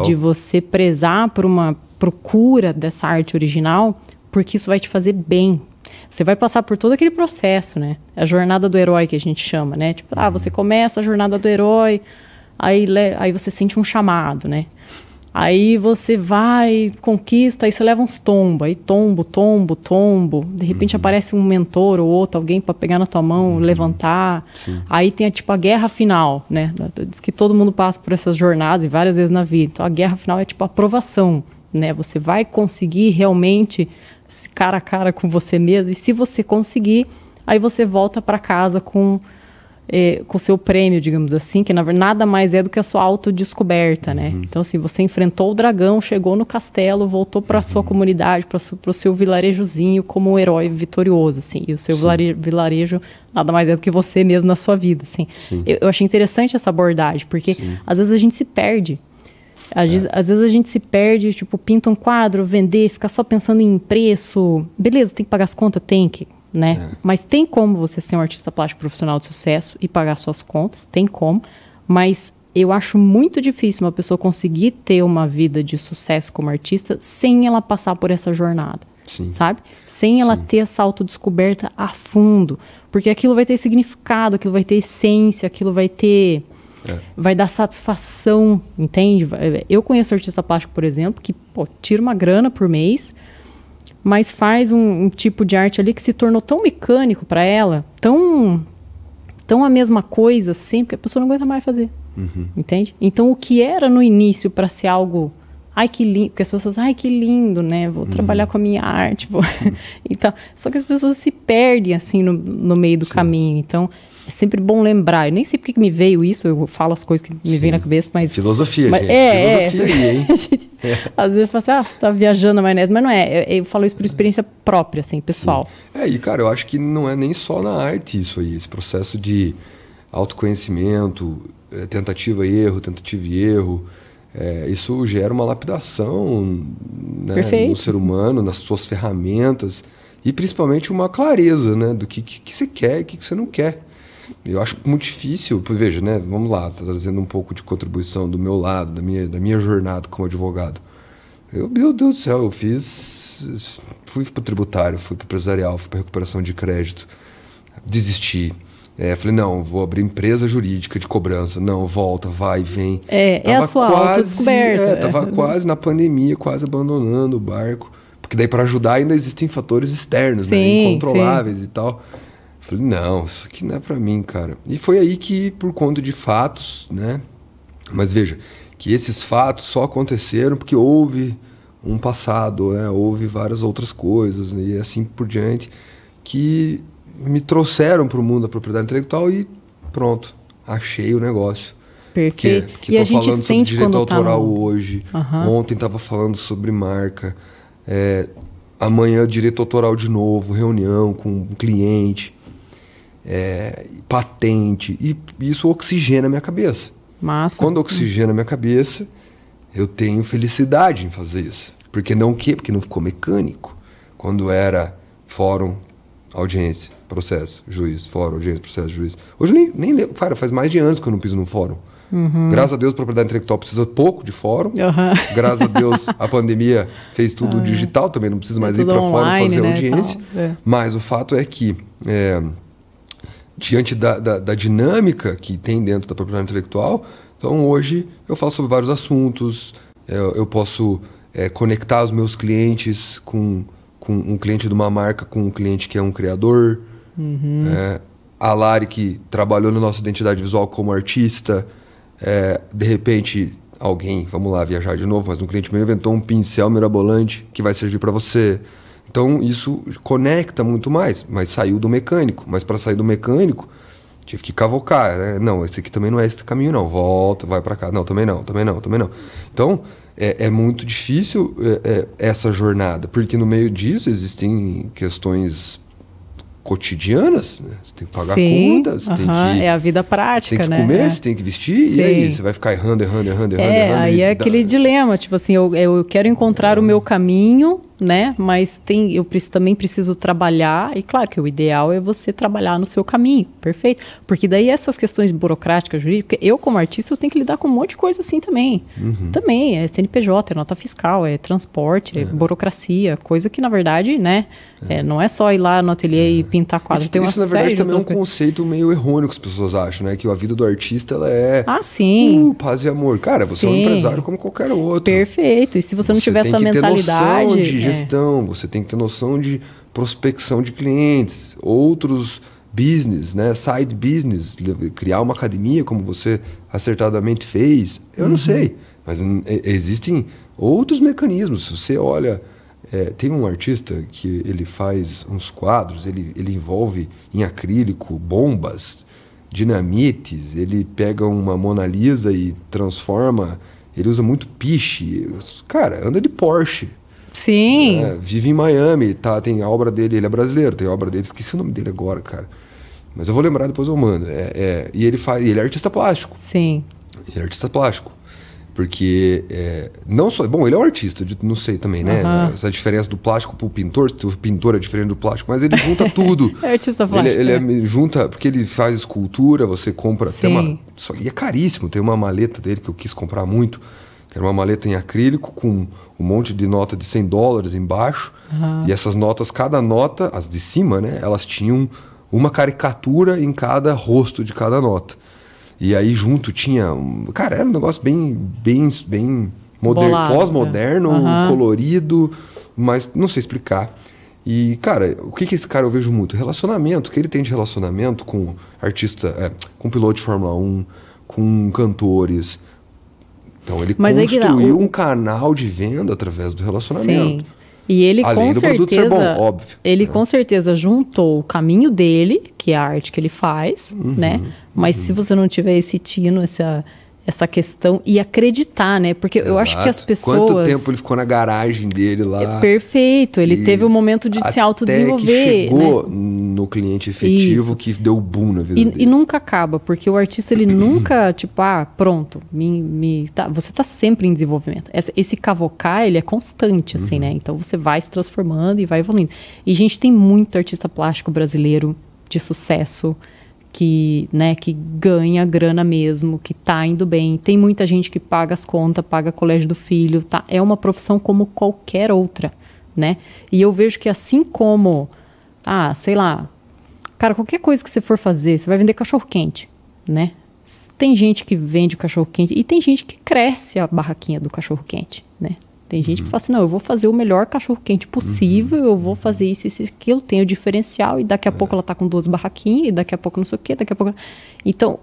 de você prezar por uma procura dessa arte original, porque isso vai te fazer bem. Você vai passar por todo aquele processo, né? A jornada do herói que a gente chama, né? Tipo, você começa a jornada do herói, aí você sente um chamado, né? Aí você vai, conquista, aí você leva uns tombos, aí tombo. De repente aparece um mentor ou outro, alguém para pegar na tua mão, levantar. Sim. Aí tem a guerra final, né? Diz que todo mundo passa por essas jornadas e várias vezes na vida. Então a guerra final é tipo a aprovação, né? Você vai conseguir realmente cara a cara com você mesmo. E se você conseguir, aí você volta para casa com o seu prêmio, digamos assim, que na verdade nada mais é do que a sua autodescoberta, né? Então, assim, você enfrentou o dragão, chegou no castelo, voltou para a sua comunidade, para o seu vilarejozinho como um herói vitorioso, assim. E o seu vilarejo nada mais é do que você mesmo na sua vida, assim. Eu achei interessante essa abordagem, porque às vezes a gente se perde. Às vezes a gente se perde, tipo, pinta um quadro, vender, fica só pensando em preço. Beleza, tem que pagar as contas? Tem que, né? Mas tem como você ser um artista plástico profissional de sucesso e pagar suas contas, tem como. Mas eu acho muito difícil uma pessoa conseguir ter uma vida de sucesso como artista sem ela passar por essa jornada. Sim. Sabe? Sem ela ter essa autodescoberta a fundo. Porque aquilo vai ter significado, aquilo vai ter essência, aquilo vai ter... vai dar satisfação, entende? Eu conheço artista plástico, por exemplo, que tira uma grana por mês, mas faz um tipo de arte ali que se tornou tão mecânico para ela, tão a mesma coisa sempre, que a pessoa não aguenta mais fazer. Entende? Então, o que era no início para ser algo... Ai, que lindo. Porque as pessoas... Ai, que lindo, né? Vou trabalhar com a minha arte. Então, só que as pessoas se perdem, assim, no meio do caminho. Então, é sempre bom lembrar. Eu nem sei porque que me veio isso. Eu falo as coisas que me vêm na cabeça, mas... Filosofia, gente. Filosofia aí, hein? Às vezes, fala assim, você tá viajando na maionese. Mas não é. Eu falo isso por experiência própria, assim, pessoal. E, cara, eu acho que não é nem só na arte isso aí. Esse processo de autoconhecimento, tentativa e erro, isso gera uma lapidação, né, no ser humano, nas suas ferramentas e principalmente uma clareza, né, do que você quer e o que você não quer. Eu acho muito difícil, veja, né, vamos lá, trazendo um pouco de contribuição do meu lado, da minha jornada como advogado. Meu Deus do céu, fui para o tributário, fui para o empresarial, fui para recuperação de crédito, desisti. Falei, não, vou abrir empresa jurídica de cobrança. Não, volta, vai, vem. É a sua autodescoberta. Tava quase na pandemia, quase abandonando o barco. Porque daí para ajudar ainda existem fatores externos, né, incontroláveis e tal. Falei, não, isso aqui não é para mim, cara. E foi aí que, por conta de fatos, né? Mas veja, que esses fatos só aconteceram porque houve um passado, né? Houve várias outras coisas, né, e assim por diante, que... me trouxeram para o mundo da propriedade intelectual e pronto, achei o negócio. Perfeito. Porque e a gente falando sente sobre direito autoral tá hoje, ontem estava falando sobre marca, amanhã direito autoral de novo, reunião com um cliente, patente, e isso oxigena a minha cabeça. Massa. Quando oxigena a minha cabeça, eu tenho felicidade em fazer isso. Porque não ficou mecânico. Quando era fórum, audiência, processo, juiz, fórum, audiência, processo, juiz. Hoje eu nem lembro, cara, faz mais de anos que eu não piso num fórum. Graças a Deus, a propriedade intelectual precisa pouco de fórum. Graças a Deus, a pandemia fez tudo digital também, não precisa mais ir para fórum fazer audiência. Mas o fato é que, diante da dinâmica que tem dentro da propriedade intelectual, então hoje eu falo sobre vários assuntos, eu posso conectar os meus clientes com um cliente de uma marca, com um cliente que é um criador. A Lari, que trabalhou na nossa identidade visual como artista, de repente alguém, vamos lá viajar de novo, mas um cliente meu inventou um pincel mirabolante que vai servir para você. Então isso conecta muito mais, mas saiu do mecânico. Mas para sair do mecânico, tive que cavocar, né? Não, esse aqui também não é esse caminho não, volta, vai para cá. Não, também não. Então, é muito difícil essa jornada, porque no meio disso existem questões cotidianas, né? Você tem que pagar contas, você tem que... É a vida prática, né? Você tem que comer, você tem que vestir, e aí você vai ficar errando. Aí é aquele dilema, tipo assim, eu quero encontrar o meu caminho, né? Mas eu também preciso trabalhar, e claro que o ideal é você trabalhar no seu caminho, perfeito? Porque daí essas questões burocráticas, jurídicas, eu como artista eu tenho que lidar com um monte de coisa assim também. Também, é CNPJ, é nota fiscal, é transporte, é burocracia, coisa que na verdade, né? Não é só ir lá no ateliê e pintar quadro, tem uma série de na verdade também é um coisas. conceito meio errôneo que as pessoas acham, né? Que a vida do artista, ela é... paz e amor. Cara, você é um empresário como qualquer outro. Perfeito, e se você não tiver essa mentalidade... Você tem que ter noção de gestão, você tem que ter noção de prospecção de clientes, outros business, né? Side business, criar uma academia como você acertadamente fez. Eu não sei, mas existem outros mecanismos. Se você olha... tem um artista que ele faz uns quadros, ele envolve em acrílico bombas, dinamites, ele pega uma Mona Lisa e transforma, ele usa muito piche, cara, anda de Porsche. Sim. Vive em Miami, tem a obra dele, ele é brasileiro, tem a obra dele, esqueci o nome dele agora, cara. Mas eu vou lembrar, depois eu mando. E ele é artista plástico. Sim. Ele é artista plástico. Porque não só... Bom, ele é um artista, não sei também, né? Essa diferença do plástico pro pintor. O pintor é diferente do plástico, mas ele junta tudo. É artista plástico. Ele junta... Porque ele faz escultura, você compra... Sim. Tem uma, e é caríssimo. Tem uma maleta dele que eu quis comprar muito, que era uma maleta em acrílico com um monte de nota de $100 embaixo. E essas notas, cada nota, as de cima, né? Elas tinham uma caricatura em cada rosto de cada nota. E aí junto tinha... Cara, era um negócio bem pós-moderno, colorido, mas não sei explicar. E, cara, o que esse cara eu vejo muito? Relacionamento, o que ele tem de relacionamento com artista, com piloto de Fórmula 1, com cantores. Então ele construiu um canal de venda através do relacionamento. Sim. E ele além com do certeza, produto ser bom, óbvio. Ele com certeza juntou o caminho dele, que é a arte que ele faz, né? Mas se você não tiver esse tino, essa questão e acreditar, né? Porque eu acho que as pessoas... Quanto tempo ele ficou na garagem dele lá? Perfeito, ele teve um momento de se autodesenvolver. Que chegou, né? No cliente efetivo. Isso. Que deu boom na vida dele. E nunca acaba, porque o artista ele nunca, tipo, pronto, você tá sempre em desenvolvimento. Esse cavocar, ele é constante, assim, né? Então você vai se transformando e vai evoluindo. E a gente tem muito artista plástico brasileiro de sucesso, que ganha grana mesmo, que tá indo bem. Tem muita gente que paga as contas, paga colégio do filho, tá? É uma profissão como qualquer outra, né? E eu vejo que assim como, sei lá, cara, qualquer coisa que você for fazer, você vai vender cachorro-quente, né? Tem gente que vende o cachorro-quente e tem gente que cresce a barraquinha do cachorro-quente, né? Tem gente que fala assim, não, eu vou fazer o melhor cachorro-quente possível, eu vou fazer isso, aquilo, tenho o diferencial, e daqui a pouco ela tá com 12 barraquinhas, e daqui a pouco não sei o quê, daqui a pouco... Então,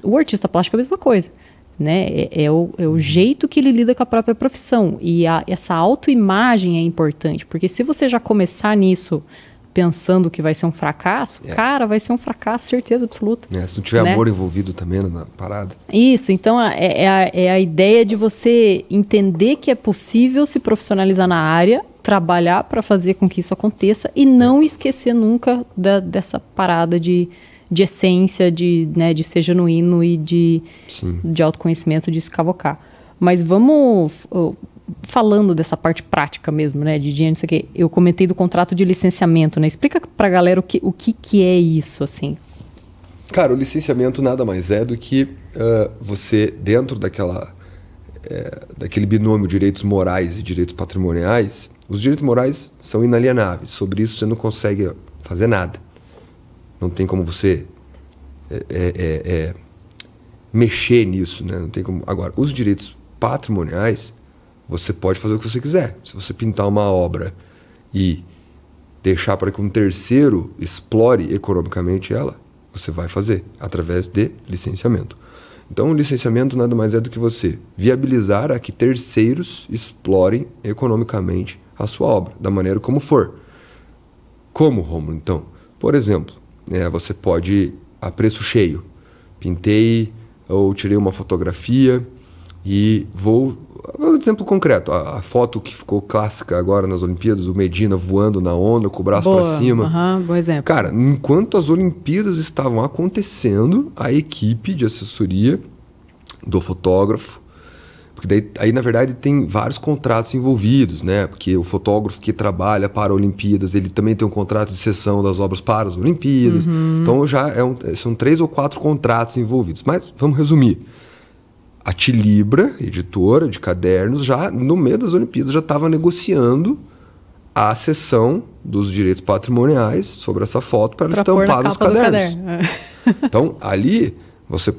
o artista plástico é a mesma coisa, né? É o jeito que ele lida com a própria profissão. E essa autoimagem é importante, porque se você já começar nisso pensando que vai ser um fracasso, cara, vai ser um fracasso, certeza absoluta. Se não tiver amor envolvido também na parada. Isso, então é a ideia de você entender que é possível se profissionalizar na área, trabalhar para fazer com que isso aconteça e não esquecer nunca dessa parada de essência, de ser genuíno e de autoconhecimento, de se cavocar. Mas vamos... Falando dessa parte prática mesmo, né, de dinheiro, não sei o quê, eu comentei do contrato de licenciamento, né? Explica pra galera o que é isso, assim. Cara, o licenciamento nada mais é do que você, dentro daquele binômio direitos morais e direitos patrimoniais, os direitos morais são inalienáveis. Sobre isso você não consegue fazer nada. Não tem como você mexer nisso, né? Não tem como... Agora, os direitos patrimoniais... Você pode fazer o que você quiser. Se você pintar uma obra e deixar para que um terceiro explore economicamente ela, você vai fazer através de licenciamento. Então, o licenciamento nada mais é do que você viabilizar a que terceiros explorem economicamente a sua obra, da maneira como for. Como, Rômulo? Então, por exemplo, você pode, a preço cheio, pintei ou tirei uma fotografia e vou... Um exemplo concreto, a foto que ficou clássica agora nas Olimpíadas, o Medina voando na onda com o braço para cima. Bom exemplo. Cara, enquanto as Olimpíadas estavam acontecendo, a equipe de assessoria do fotógrafo, porque daí, aí na verdade tem vários contratos envolvidos, né? Porque o fotógrafo que trabalha para as Olimpíadas, ele também tem um contrato de cessão das obras para as Olimpíadas. Então já são 3 ou 4 contratos envolvidos. Mas vamos resumir. A Tilibra, editora de cadernos, já no meio das Olimpíadas já estava negociando a cessão dos direitos patrimoniais sobre essa foto para estampar nos cadernos. Então, ali,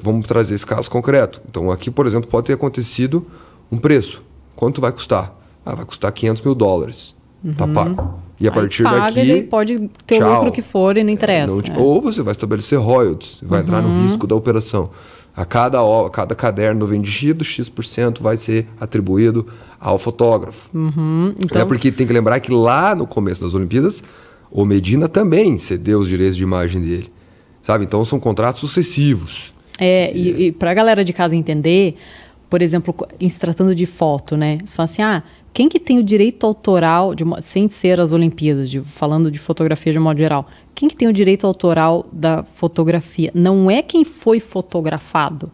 vamos trazer esse caso concreto. Então, aqui, por exemplo, pode ter acontecido um preço. Quanto vai custar? Vai custar $500 mil. Tá pago. E a partir daqui... E pode ter o lucro que for e não interessa. Ou você vai estabelecer royalties, vai entrar no risco da operação. A cada caderno vendido, X% vai ser atribuído ao fotógrafo. Então... porque tem que lembrar que lá no começo das Olimpíadas, o Medina também cedeu os direitos de imagem dele. Sabe? Então são contratos sucessivos. E para a galera de casa entender, por exemplo, em se tratando de foto, né? Você fala assim, quem que tem o direito autoral, sem ser as Olimpíadas, falando de fotografia de modo geral, quem que tem o direito autoral da fotografia? Não é quem foi fotografado,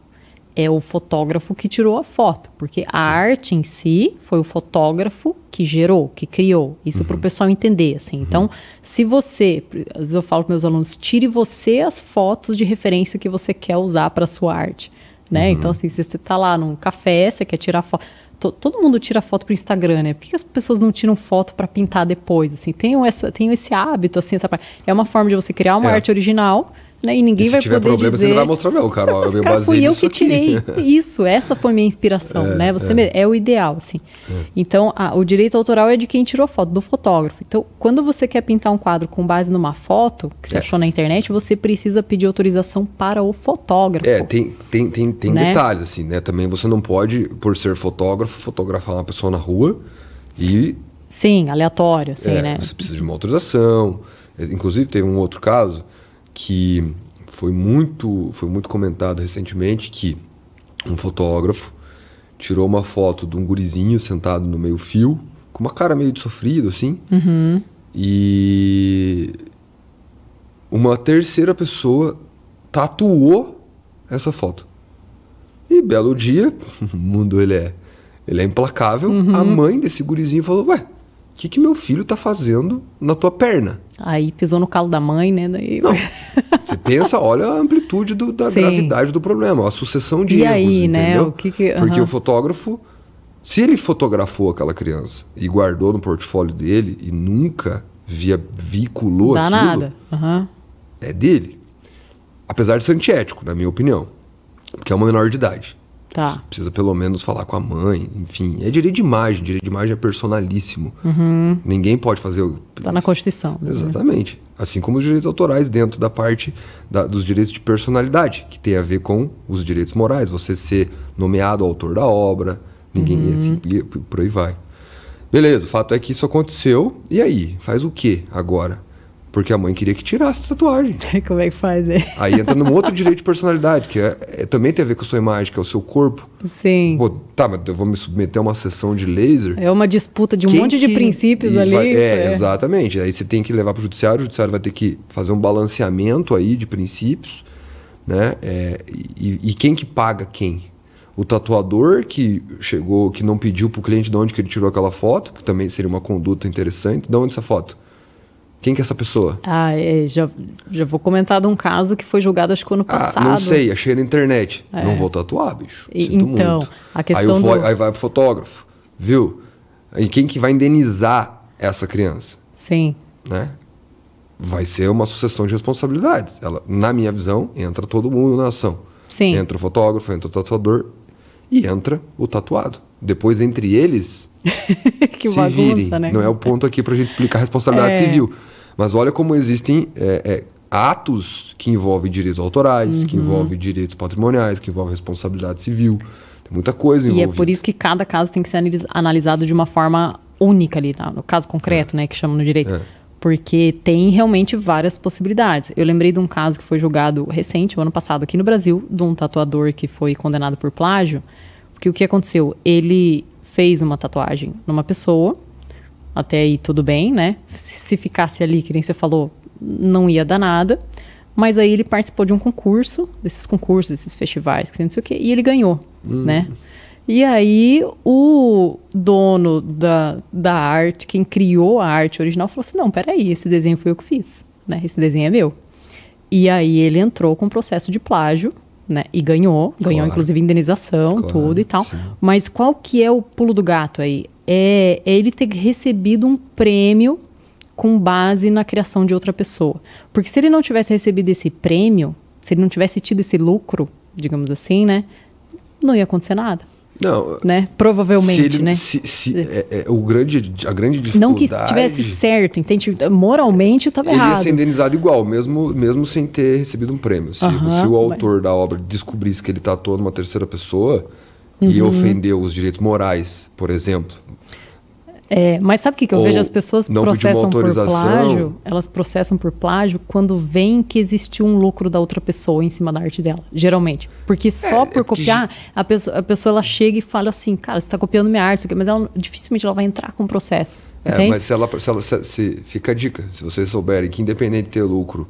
é o fotógrafo que tirou a foto, porque a arte em si foi o fotógrafo que gerou, que criou. Isso para o pessoal entender, assim. Então, se você, às vezes eu falo para meus alunos, tire você as fotos de referência que você quer usar para sua arte, né? Então, assim, se você está lá num café, você quer tirar foto. Todo mundo tira foto para o Instagram, né? Por que as pessoas não tiram foto para pintar depois? Assim, tenho esse hábito, assim, é uma forma de você criar uma arte original, né? E ninguém vai poder problema, dizer... você não vai mostrar não, cara. Fui eu que tirei isso. Essa foi minha inspiração, né? É o ideal, assim. Então, o direito autoral é de quem tirou foto, do fotógrafo. Então, quando você quer pintar um quadro com base numa foto que você achou na internet, você precisa pedir autorização para o fotógrafo. Tem né? Detalhes, assim, né? Também você não pode, por ser fotógrafo, fotografar uma pessoa na rua e... Sim, aleatório, assim, né? Você precisa de uma autorização. Inclusive, teve um outro caso que foi muito comentado recentemente, que um fotógrafo tirou uma foto de um gurizinho sentado no meio-fio, com uma cara meio de sofrido, assim, e uma terceira pessoa tatuou essa foto. E belo dia, o mundo ele é implacável, a mãe desse gurizinho falou, ué, o que meu filho tá fazendo na tua perna? Aí pisou no calo da mãe, né? Daí... Não, você pensa, olha a amplitude da gravidade do problema, a sucessão de erros, aí, entendeu? Né? Porque o fotógrafo, se ele fotografou aquela criança e guardou no portfólio dele e nunca vinculou aquilo, nada. É dele. Apesar de ser antiético, na minha opinião, porque é uma menor de idade. Tá. Você precisa pelo menos falar com a mãe, enfim. É direito de imagem é personalíssimo. Ninguém pode fazer... Tá na Constituição. Exatamente. Assim como os direitos autorais dentro da parte dos direitos de personalidade, que tem a ver com os direitos morais. Você ser nomeado autor da obra, ninguém assim, e por aí vai. Beleza, o fato é que isso aconteceu. E aí? Faz o quê agora? Porque a mãe queria que tirasse a tatuagem. Como é que faz, né? Aí entra num outro direito de personalidade, que também tem a ver com a sua imagem, que é o seu corpo. Sim. Pô, tá, mas eu vou me submeter a uma sessão de laser. É uma disputa de um monte de princípios ali. Exatamente. Aí você tem que levar para o judiciário vai ter que fazer um balanceamento aí de princípios, né? E quem que paga quem? O tatuador que chegou, que não pediu para o cliente de onde que ele tirou aquela foto, que também seria uma conduta interessante. De onde essa foto? Quem que é essa pessoa? Já vou comentar de um caso que foi julgado, acho que ano passado. Não sei, achei na internet. Não vou tatuar, bicho. Sinto muito. A questão aí vai pro fotógrafo, viu? E quem que vai indenizar essa criança? Sim. Né? Vai ser uma sucessão de responsabilidades. Na minha visão, entra todo mundo na ação. Sim. Entra o fotógrafo, entra o tatuador e entra o tatuado. Depois, entre eles, que se bagunça, virem. Né? Não é o ponto aqui pra gente explicar a responsabilidade civil. Mas olha como existem atos que envolvem direitos autorais, que envolvem direitos patrimoniais, que envolvem responsabilidade civil. Tem muita coisa envolvida. E é por isso que cada caso tem que ser analisado de uma forma única ali, no caso concreto, né, que chama no direito. Porque tem realmente várias possibilidades. Eu lembrei de um caso que foi julgado recente, o ano passado, aqui no Brasil, de um tatuador que foi condenado por plágio. Porque o que aconteceu? Ele fez uma tatuagem numa pessoa, até aí tudo bem, né? Se ficasse ali, que nem você falou, não ia dar nada. Mas aí ele participou de um concurso, desses festivais, que não sei o quê, e ele ganhou, né? E aí o dono da arte, quem criou a arte original, falou assim, não, peraí, esse desenho foi eu que fiz, né? Esse desenho é meu. E aí ele entrou com processo de plágio, né? E ganhou inclusive indenização, tudo e tal. Sim. Mas qual que é o pulo do gato aí? É ele ter recebido um prêmio com base na criação de outra pessoa. Porque se ele não tivesse recebido esse prêmio, se ele não tivesse tido esse lucro, digamos assim, né? Não ia acontecer nada. Não, né? Provavelmente, né? A grande dificuldade... Não que tivesse certo, entende? Moralmente estava errado. Ele ia ser indenizado igual, mesmo sem ter recebido um prêmio. Se o autor da obra descobrisse que ele tatuou numa terceira pessoa e ofendeu os direitos morais, por exemplo... mas sabe o que eu vejo? As pessoas processam por plágio, elas processam por plágio quando veem que existiu um lucro da outra pessoa em cima da arte dela, geralmente. Porque só por copiar, a pessoa ela chega e fala assim, cara, você está copiando minha arte, mas dificilmente ela vai entrar com o processo. Mas se fica a dica, se vocês souberem que independente de ter lucro,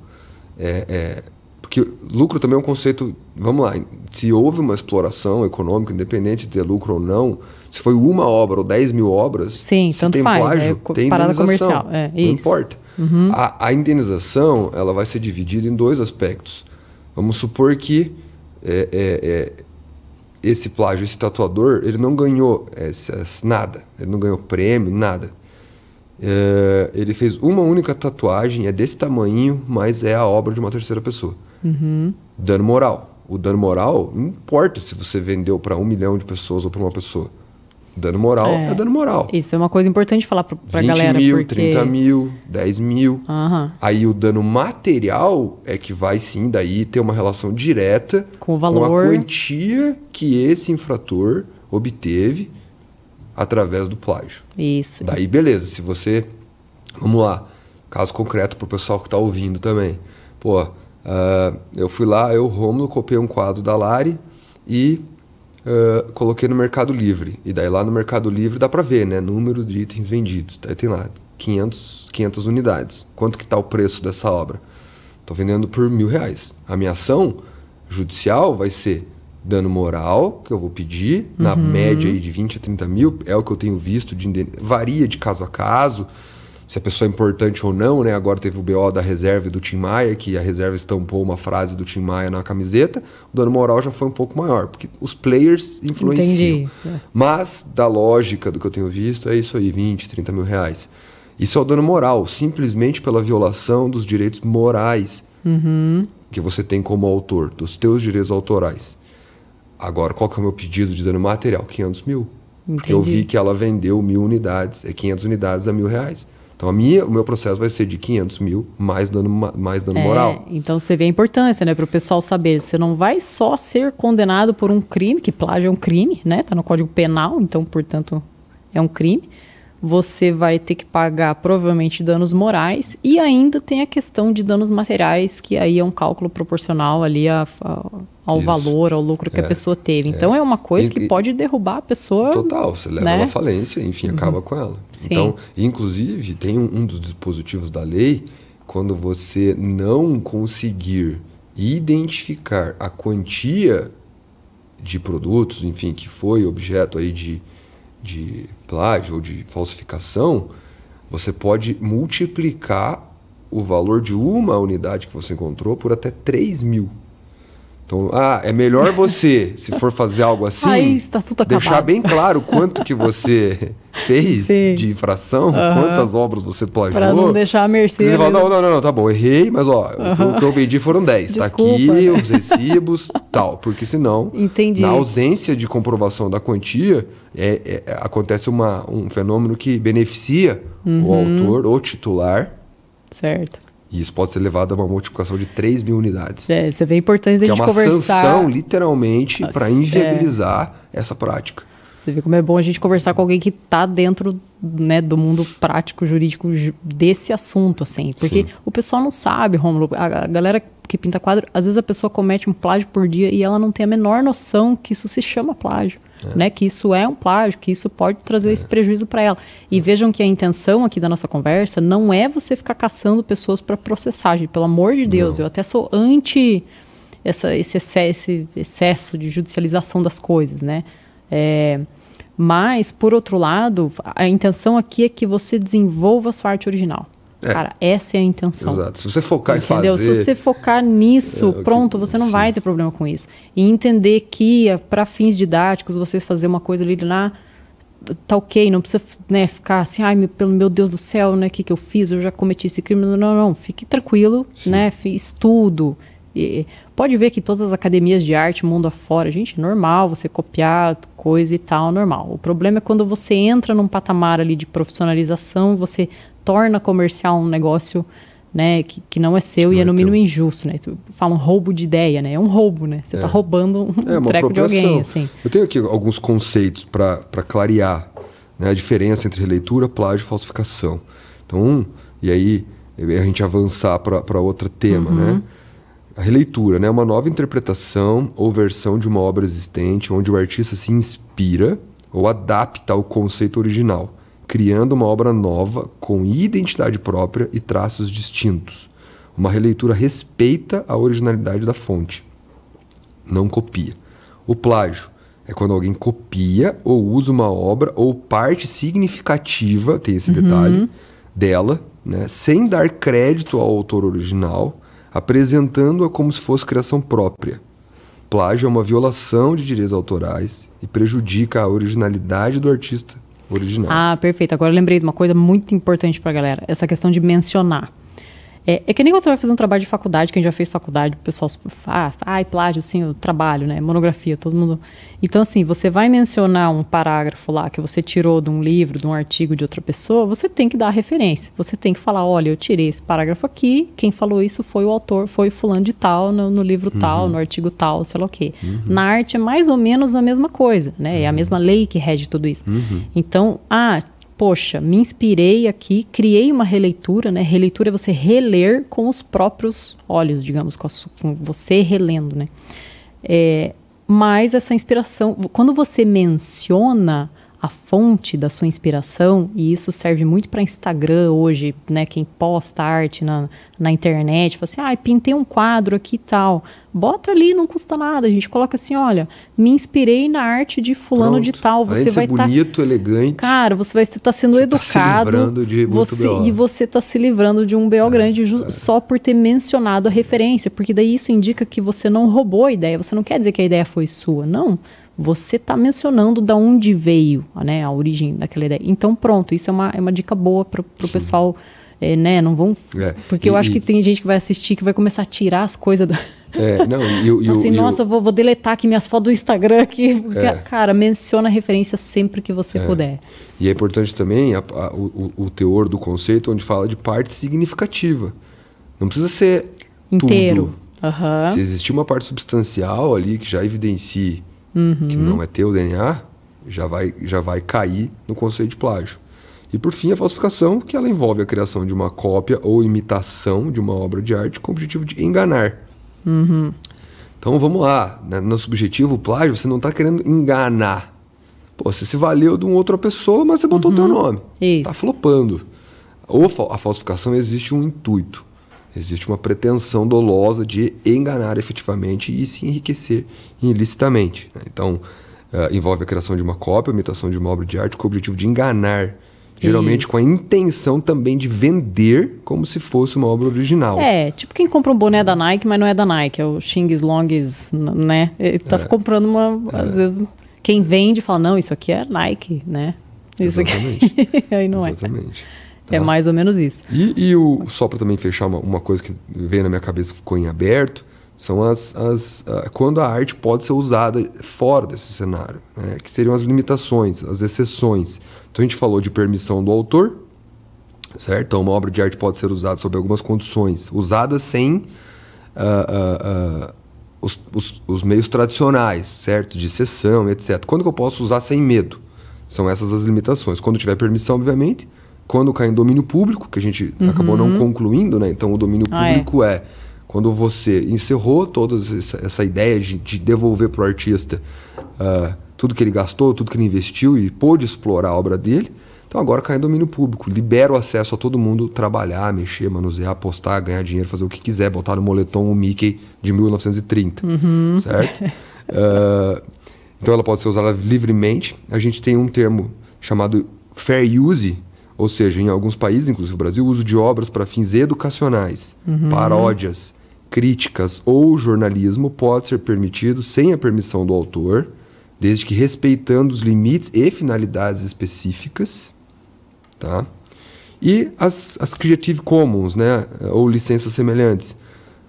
Porque lucro também é um conceito... Vamos lá, se houve uma exploração econômica, independente de ter lucro ou não, se foi uma obra ou 10 mil obras, sim, se tanto tem faz, plágio, tem parada indenização. Comercial. Não Isso. importa. A indenização ela vai ser dividida em 2 aspectos. Vamos supor que esse plágio, esse tatuador, ele não ganhou nada. Ele não ganhou prêmio, nada. Ele fez uma única tatuagem, é desse tamanho, mas é a obra de uma terceira pessoa. Dano moral. O dano moral, não importa se você vendeu para 1 milhão de pessoas ou para uma pessoa. Dano moral é dano moral. Isso é uma coisa importante falar para a galera. 20 mil, porque... 30 mil, 10 mil. Aí o dano material é que vai sim daí ter uma relação direta com o valor, com a quantia que esse infrator obteve através do plágio. Isso. Daí beleza, se você... Vamos lá, caso concreto para o pessoal que está ouvindo também. Pô, eu fui lá, Rômulo, copiei um quadro da Lari e coloquei no Mercado Livre. E daí lá no Mercado Livre dá para ver, né? Número de itens vendidos. Daí tem lá 500 unidades. Quanto que está o preço dessa obra? Estou vendendo por R$1.000. A minha ação judicial vai ser dano moral, que eu vou pedir, na média aí de 20 a 30 mil, é o que eu tenho visto, varia de caso a caso, se a pessoa é importante ou não, né? Agora teve o BO da reserva e do Tim Maia, que a reserva estampou uma frase do Tim Maia na camiseta, o dano moral já foi um pouco maior, porque os players influenciam. Entendi. Mas, da lógica do que eu tenho visto, é isso aí, 20, 30 mil reais. Isso é o dano moral, simplesmente pela violação dos direitos morais que você tem como autor, dos teus direitos autorais. Agora, qual que é o meu pedido de dano material? 500 mil. Entendi. Porque eu vi que ela vendeu 1.000 unidades, 500 unidades a R$1.000. Então, o meu processo vai ser de 500 mil mais dano moral. Então, você vê a importância, né? Para o pessoal saber. Você não vai só ser condenado por um crime, que plágio é um crime, né? Está no Código Penal, então, portanto, é um crime. Você vai ter que pagar, provavelmente, danos morais. E ainda tem a questão de danos materiais, que aí é um cálculo proporcional ali ao valor, ao lucro que a pessoa teve. Então, é uma coisa que pode derrubar a pessoa. Total, você leva ela à falência, enfim, acaba com ela. Sim. Então, inclusive, tem um dos dispositivos da lei, quando você não conseguir identificar a quantia de produtos, enfim, que foi objeto aí de plágio ou de falsificação, você pode multiplicar o valor de uma unidade que você encontrou por até 3 mil. Então, é melhor você, se for fazer algo assim, aí está tudo deixar acabado. bem claro quanto que você fez de infração, quantas obras você plagiou. Para não deixar a mercê. Você fala, não, tá bom, errei, mas o que eu vendi foram 10. Está aqui os recibos, tal. Porque senão, na ausência de comprovação da quantia, acontece um fenômeno que beneficia o autor, o titular. Certo. E isso pode ser levado a uma multiplicação de 3 mil unidades. Você vê a importância da gente conversar. É uma sanção, literalmente, para inviabilizar essa prática. Você vê como é bom a gente conversar com alguém que está dentro, né, do mundo prático, jurídico desse assunto, assim. Porque o pessoal não sabe, Rômulo. A galera que pinta quadro, às vezes a pessoa comete um plágio por dia e ela não tem a menor noção que isso se chama plágio. Né, que isso é um plágio, que isso pode trazer esse prejuízo para ela. E vejam que a intenção aqui da nossa conversa não é você ficar caçando pessoas para processar, gente, pelo amor de Deus. Eu até sou anti esse excesso de judicialização das coisas, né? Mas, por outro lado, a intenção aqui é que você desenvolva a sua arte original. Cara, essa é a intenção. Exato. Se você focar em fazer... Se você focar nisso, pronto, você não vai ter problema com isso. E entender que, para fins didáticos, você fazer uma coisa ali lá, tá ok, não precisa, né, ficar assim, pelo meu Deus do céu, né, que eu fiz? Eu já cometi esse crime. Não, fique tranquilo, né, estudo. E pode ver que todas as academias de arte, mundo afora, gente, é normal você copiar coisa e tal, normal. O problema é quando você entra num patamar ali de profissionalização, você torna comercial um negócio, né, que não é seu e é no mínimo injusto, né? Falam roubo de ideia, né? É um roubo, né? Você está roubando um treco de alguém, assim. Eu tenho aqui alguns conceitos para clarear, né, a diferença entre releitura, plágio e falsificação. Então, e aí a gente avançar para outro tema, né? A releitura, né, é uma nova interpretação ou versão de uma obra existente onde o artista se inspira ou adapta ao conceito original, criando uma obra nova com identidade própria e traços distintos. Uma releitura respeita a originalidade da fonte, não copia. O plágio é quando alguém copia ou usa uma obra ou parte significativa, tem esse detalhe, dela, né, sem dar crédito ao autor original, apresentando-a como se fosse criação própria. Plágio é uma violação de direitos autorais e prejudica a originalidade do artista original. Ah, perfeito. Agora eu lembrei de uma coisa muito importante pra galera. Essa questão de mencionar. É que nem quando você vai fazer um trabalho de faculdade, quem já fez faculdade, o pessoal fala, plágio, sim, o trabalho, né? Monografia, todo mundo. Então, assim, você vai mencionar um parágrafo lá que você tirou de um livro, de um artigo de outra pessoa, você tem que dar a referência. Você tem que falar, olha, eu tirei esse parágrafo aqui, quem falou isso foi o autor, foi fulano de tal, no livro tal, no artigo tal, sei lá o quê. Na arte é mais ou menos a mesma coisa, né? É a mesma lei que rege tudo isso. Então, poxa, me inspirei aqui, criei uma releitura, né? Releitura é você reler com os próprios olhos, digamos, com você relendo, né? Mas essa inspiração, quando você menciona a fonte da sua inspiração, e isso serve muito para Instagram hoje, né? Quem posta arte na internet, fala assim, pintei um quadro aqui e tal. Bota ali, não custa nada. A gente coloca assim, olha, me inspirei na arte de fulano de tal. Você vai estar bonito, elegante. Cara, você vai estar sendo educado. Tá se livrando de muito BO. E você está se livrando de um BO grande só por ter mencionado a referência, porque daí isso indica que você não roubou a ideia. Você não quer dizer que a ideia foi sua, não. Você está mencionando de onde veio, né, a origem daquela ideia. Então, pronto, isso é uma dica boa para o pessoal, né, não vão... Porque eu acho que tem gente que vai assistir que vai começar a tirar as coisas da... nossa, vou deletar aqui minhas fotos do Instagram aqui. Porque, cara, menciona a referência sempre que você puder. E é importante também o teor do conceito, onde fala de parte significativa. Não precisa ser inteiro. Tudo. Se existir uma parte substancial ali que já evidencie que não é teu DNA, já vai cair no conceito de plágio. E por fim, a falsificação, que ela envolve a criação de uma cópia ou imitação de uma obra de arte com o objetivo de enganar. Então vamos lá, né? No subjetivo, o plágio, você não está querendo enganar. Pô, você se valeu de uma outra pessoa, mas você botou o teu nome. Está flopando. Ou a falsificação existe um intuito. Existe uma pretensão dolosa de enganar efetivamente e se enriquecer ilicitamente. Né? Então, envolve a criação de uma cópia, a imitação de uma obra de arte com o objetivo de enganar. Geralmente com a intenção também de vender como se fosse uma obra original. Tipo quem compra um boné da Nike, mas não é da Nike. É o Xings Longs, né? Ele tá comprando às vezes, quem vende fala, não, isso aqui é Nike, né? Isso Exatamente. Aqui. Aí não Exatamente. É mais ou menos isso. E só para também fechar uma coisa que veio na minha cabeça que ficou em aberto, são quando a arte pode ser usada fora desse cenário, né? Que seriam as limitações, as exceções. Então a gente falou de permissão do autor, certo? Então uma obra de arte pode ser usada sob algumas condições, usada sem os meios tradicionais, certo? De cessão, etc. Quando que eu posso usar sem medo? São essas as limitações. Quando tiver permissão, obviamente. Quando cai em domínio público, que a gente acabou não concluindo, né? Então o domínio público é quando você encerrou toda essa ideia de devolver para o artista tudo que ele gastou, tudo que ele investiu e pôde explorar a obra dele. Então agora cai em domínio público. Libera o acesso a todo mundo trabalhar, mexer, manusear, apostar, ganhar dinheiro, fazer o que quiser, botar no moletom o Mickey de 1930, certo? Então ela pode ser usada livremente. A gente tem um termo chamado fair use, ou seja, em alguns países, inclusive o Brasil, o uso de obras para fins educacionais, paródias, críticas ou jornalismo pode ser permitido sem a permissão do autor, desde que respeitando os limites e finalidades específicas. Tá? E as Creative Commons, né, ou licenças semelhantes,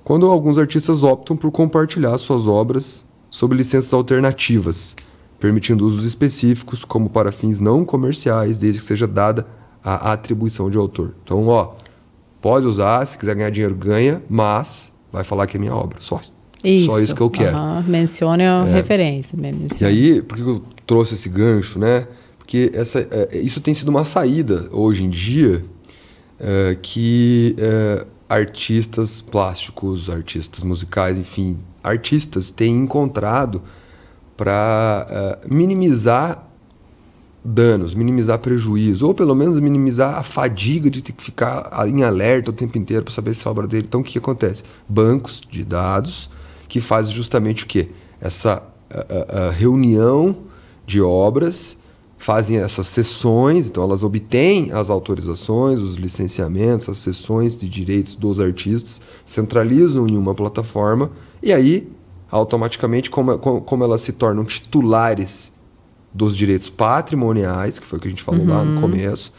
quando alguns artistas optam por compartilhar suas obras sob licenças alternativas, permitindo usos específicos como para fins não comerciais, desde que seja dada a atribuição de autor. Então, pode usar, se quiser ganhar dinheiro, ganha, mas vai falar que é minha obra, só. Só isso que eu quero. Mencione a referência. E aí, por que eu trouxe esse gancho, né? Porque isso tem sido uma saída hoje em dia que artistas plásticos, artistas musicais, enfim, artistas têm encontrado para minimizar danos, minimizar prejuízo, ou pelo menos minimizar a fadiga de ter que ficar em alerta o tempo inteiro para saber se a obra dele. Então, o que acontece? Bancos de dados que fazem justamente o quê? Essa a reunião de obras, fazem essas sessões, então elas obtêm as autorizações, os licenciamentos, as sessões de direitos dos artistas, centralizam em uma plataforma e aí, automaticamente, como elas se tornam titulares dos direitos patrimoniais, que foi o que a gente falou lá no começo,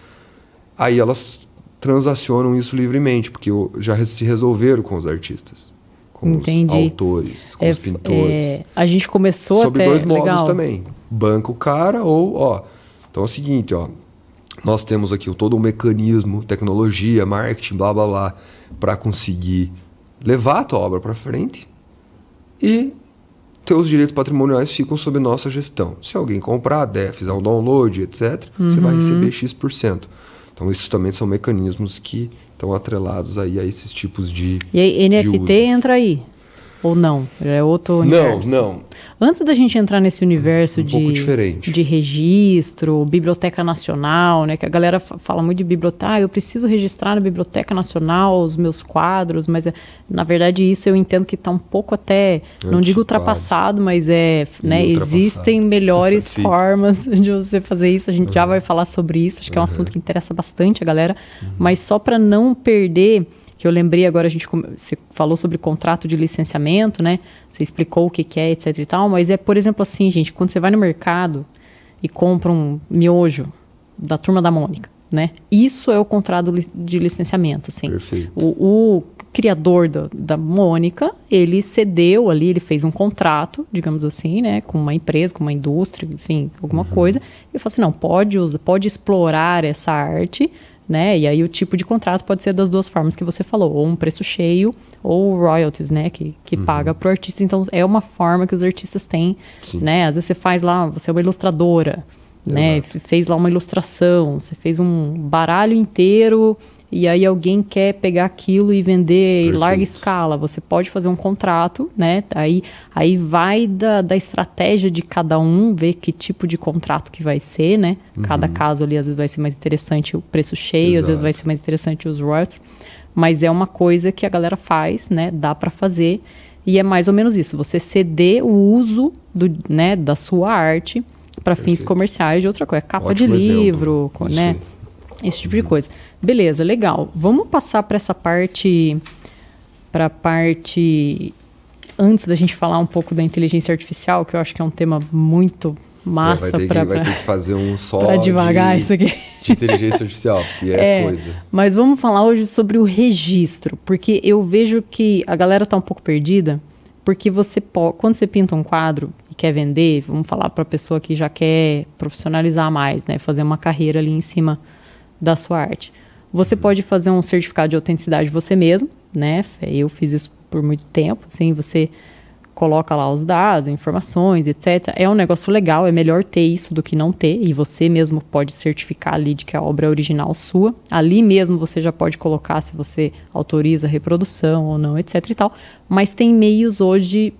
aí elas transacionam isso livremente, porque já se resolveram com os artistas, com Entendi. os autores, com os pintores. A gente começou sobre até... dois modos legal. também. Banca o cara ou... Então é o seguinte, nós temos aqui todo um mecanismo, tecnologia, marketing, blá, blá, blá, para conseguir levar a tua obra para frente e teus direitos patrimoniais ficam sob nossa gestão. Se alguém comprar, fizer um download, etc., você vai receber X%. Então, isso também são mecanismos que estão atrelados aí a esses tipos de E aí, NFT usos. entra aí? Ou não? É outro universo? Não. Antes da gente entrar nesse universo pouco diferente. de registro, Biblioteca Nacional, né? Que a galera fala muito de biblioteca. Eu preciso registrar na Biblioteca Nacional os meus quadros, mas na verdade isso eu entendo que está um pouco até, não digo ultrapassado, mas existem melhores formas de você fazer isso. A gente já vai falar sobre isso, acho que é um assunto que interessa bastante a galera. Mas só para não perder... que eu lembrei agora, você falou sobre contrato de licenciamento, né? Você explicou o que é, etc e tal, mas por exemplo, assim, gente, quando você vai no mercado e compra um miojo da Turma da Mônica, né? Isso é o contrato de licenciamento, assim. Perfeito. O criador da Mônica, ele cedeu ali, ele fez um contrato, digamos assim, né? Com uma empresa, com uma indústria, enfim, alguma coisa. E falou assim, não, pode explorar essa arte, né? E aí o tipo de contrato pode ser das duas formas que você falou, ou um preço cheio ou royalties, né? Que paga para o artista. Então é uma forma que os artistas têm, né? Às vezes você faz lá, você é uma ilustradora, né? Fez lá uma ilustração, você fez um baralho inteiro e aí alguém quer pegar aquilo e vender em larga escala. Você pode fazer um contrato, né? Aí vai da estratégia de cada um, ver que tipo de contrato que vai ser, né? Cada caso ali, às vezes vai ser mais interessante o preço cheio, às vezes vai ser mais interessante os royalties. Mas é uma coisa que a galera faz, né? Dá para fazer. E é mais ou menos isso. Você ceder o uso da sua arte para fins comerciais de outra coisa. Capa de livro, né? Esse tipo de coisa. Beleza, legal. Vamos passar para essa parte... Para a parte... Antes da gente falar um pouco da inteligência artificial, que eu acho que é um tema muito massa para... Vai ter que fazer um só para devagar isso aqui. De inteligência artificial, que coisa. Mas vamos falar hoje sobre o registro. Porque eu vejo que a galera está um pouco perdida. Porque quando você pinta um quadro e quer vender, vamos falar para a pessoa que já quer profissionalizar mais, né? Fazer uma carreira ali em cima da sua arte. Você pode fazer um certificado de autenticidade você mesmo, né? Eu fiz isso por muito tempo, assim, você coloca lá os dados, informações, etc. É um negócio legal, é melhor ter isso do que não ter, e você mesmo pode certificar ali de que a obra é original sua. Ali mesmo você já pode colocar se você autoriza a reprodução ou não, etc e tal. Mas tem meios hoje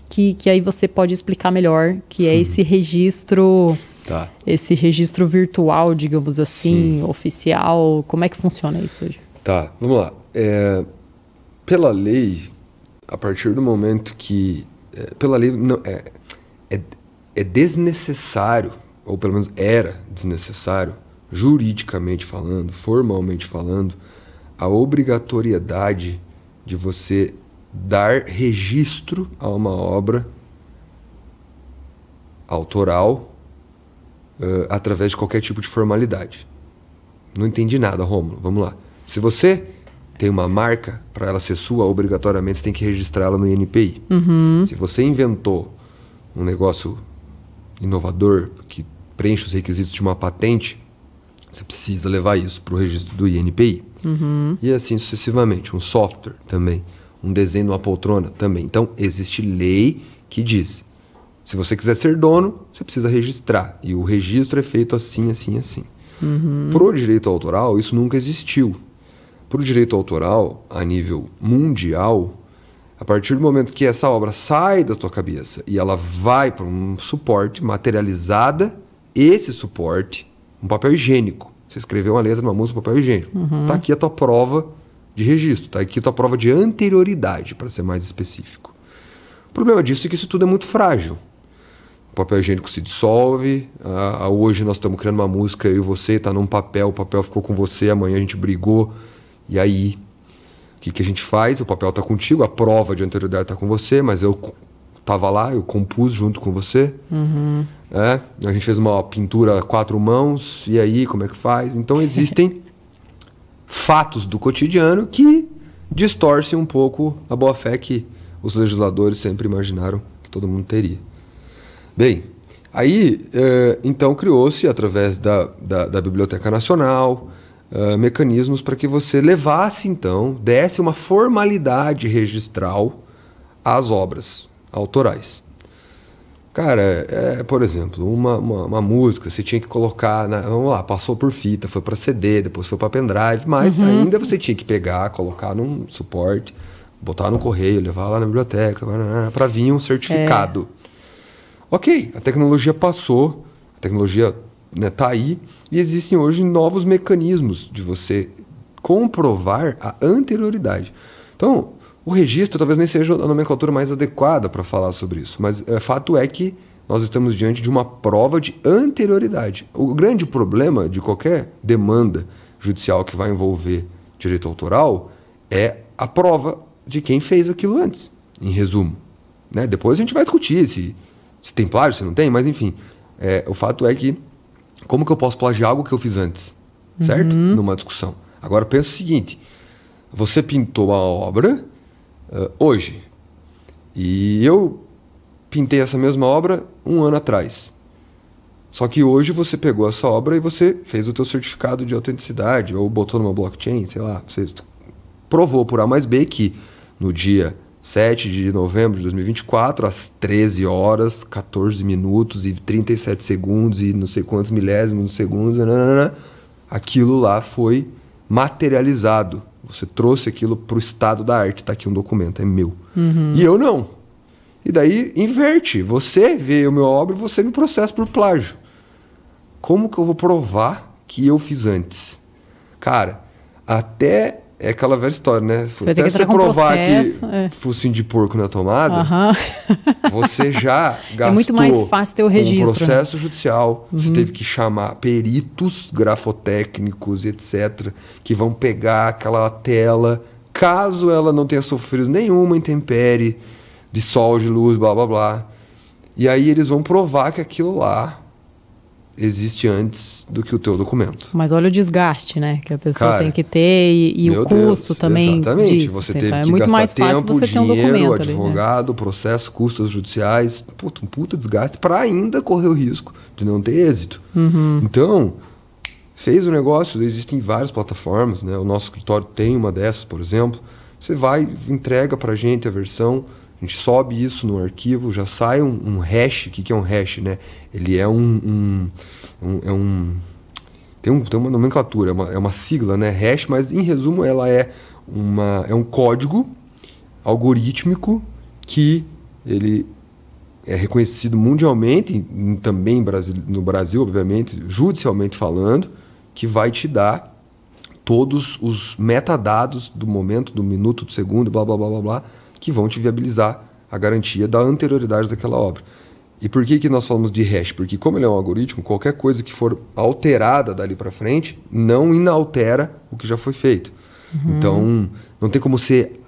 que aí você pode explicar melhor, que é esse registro... Tá. Esse registro virtual, digamos assim, oficial, como é que funciona isso hoje? Tá, vamos lá. Pela lei, a partir do momento que... pela lei, não, é desnecessário, ou pelo menos era desnecessário, juridicamente falando, formalmente falando, a obrigatoriedade de você dar registro a uma obra autoral através de qualquer tipo de formalidade. Não entendi nada, Rômulo. Vamos lá. Se você tem uma marca, para ela ser sua, obrigatoriamente você tem que registrá-la no INPI. Se você inventou um negócio inovador que preenche os requisitos de uma patente, você precisa levar isso para o registro do INPI. E assim sucessivamente. Um software também. Um desenho de uma poltrona também. Então, existe lei que diz: se você quiser ser dono, você precisa registrar. E o registro é feito assim, assim, assim. Pro direito autoral, isso nunca existiu. Pro direito autoral, a nível mundial, a partir do momento que essa obra sai da tua cabeça e ela vai para um suporte materializada esse suporte, um papel higiênico. Você escreveu uma letra numa música, papel higiênico. Tá aqui a tua prova de registro, tá aqui a tua prova de anterioridade, para ser mais específico. O problema disso é que isso tudo é muito frágil. O papel higiênico se dissolve. Hoje nós estamos criando uma música, eu e você, tá num papel, o papel ficou com você, amanhã a gente brigou. E aí, o que a gente faz? O papel tá contigo, a prova de anterioridade tá com você, mas eu tava lá, eu compus junto com você. A gente fez uma pintura a 4 mãos, e aí, como é que faz? Então existem fatos do cotidiano que distorcem um pouco a boa-fé que os legisladores sempre imaginaram que todo mundo teria. Bem, aí então criou-se, através da Biblioteca Nacional, mecanismos para que você levasse, então, desse uma formalidade registral às obras autorais. Cara, por exemplo, uma música, você tinha que colocar, vamos lá, passou por fita, foi para CD, depois foi para pendrive, mas ainda você tinha que pegar, colocar num suporte, botar no correio, levar lá na biblioteca, para vir um certificado. Ok, a tecnologia passou, a tecnologia tá aí, e existem hoje novos mecanismos de você comprovar a anterioridade. Então, o registro talvez nem seja a nomenclatura mais adequada para falar sobre isso, mas fato é que nós estamos diante de uma prova de anterioridade. O grande problema de qualquer demanda judicial que vai envolver direito autoral é a prova de quem fez aquilo antes, em resumo. Né? Depois a gente vai discutir se tem plágio, se não tem, mas enfim. O fato é que, como que eu posso plagiar algo que eu fiz antes? Certo? Numa discussão. Agora pensa o seguinte, você pintou uma obra hoje, e eu pintei essa mesma obra 1 ano atrás. Só que hoje você pegou essa obra e você fez o teu certificado de autenticidade, ou botou numa blockchain, sei lá, você provou por A mais B que no dia 7 de novembro de 2024, às 13 horas, 14 minutos e 37 segundos e não sei quantos milésimos de segundos, aquilo lá foi materializado. Você trouxe aquilo para o estado da arte. Está aqui um documento, é meu. E eu não. E daí inverte. Você vê a minha obra e você me processa por plágio. Como que eu vou provar que eu fiz antes? Cara, até... É aquela velha história, né? Você vai ter que entrar com provar processo, que focinho de porco na tomada, você já gastou muito mais fácil ter o registro. Um processo judicial. Você teve que chamar peritos grafotécnicos, etc., que vão pegar aquela tela, caso ela não tenha sofrido nenhuma intempérie de sol, de luz, blá, blá, blá. E aí eles vão provar que aquilo lá existe antes do que o teu documento. Mas olha o desgaste, né? Que a pessoa Cara, tem que ter e o custo Deus, também exatamente. disso. Você assim, teve é que muito gastar mais fácil tempo, você ter um dinheiro, documento advogado, processo, custos judiciais. Um puta desgaste para ainda correr o risco de não ter êxito. Então, fez o negócio, existem várias plataformas, né? O nosso escritório tem uma dessas, por exemplo. Você vai, entrega para a gente a versão, a gente sobe isso no arquivo, já sai um hash. O que é um hash, né? Ele é tem uma nomenclatura, é uma sigla, né? Hash, mas em resumo ela é um código algorítmico que ele é reconhecido mundialmente, também no Brasil, obviamente, judicialmente falando, que vai te dar todos os metadados do momento, do minuto, do segundo, blá, blá, blá, blá, blá, que vão te viabilizar a garantia da anterioridade daquela obra. E por que nós falamos de hash? Porque como ele é um algoritmo, qualquer coisa que for alterada dali para frente não inaltera o que já foi feito. Então, não tem como ser...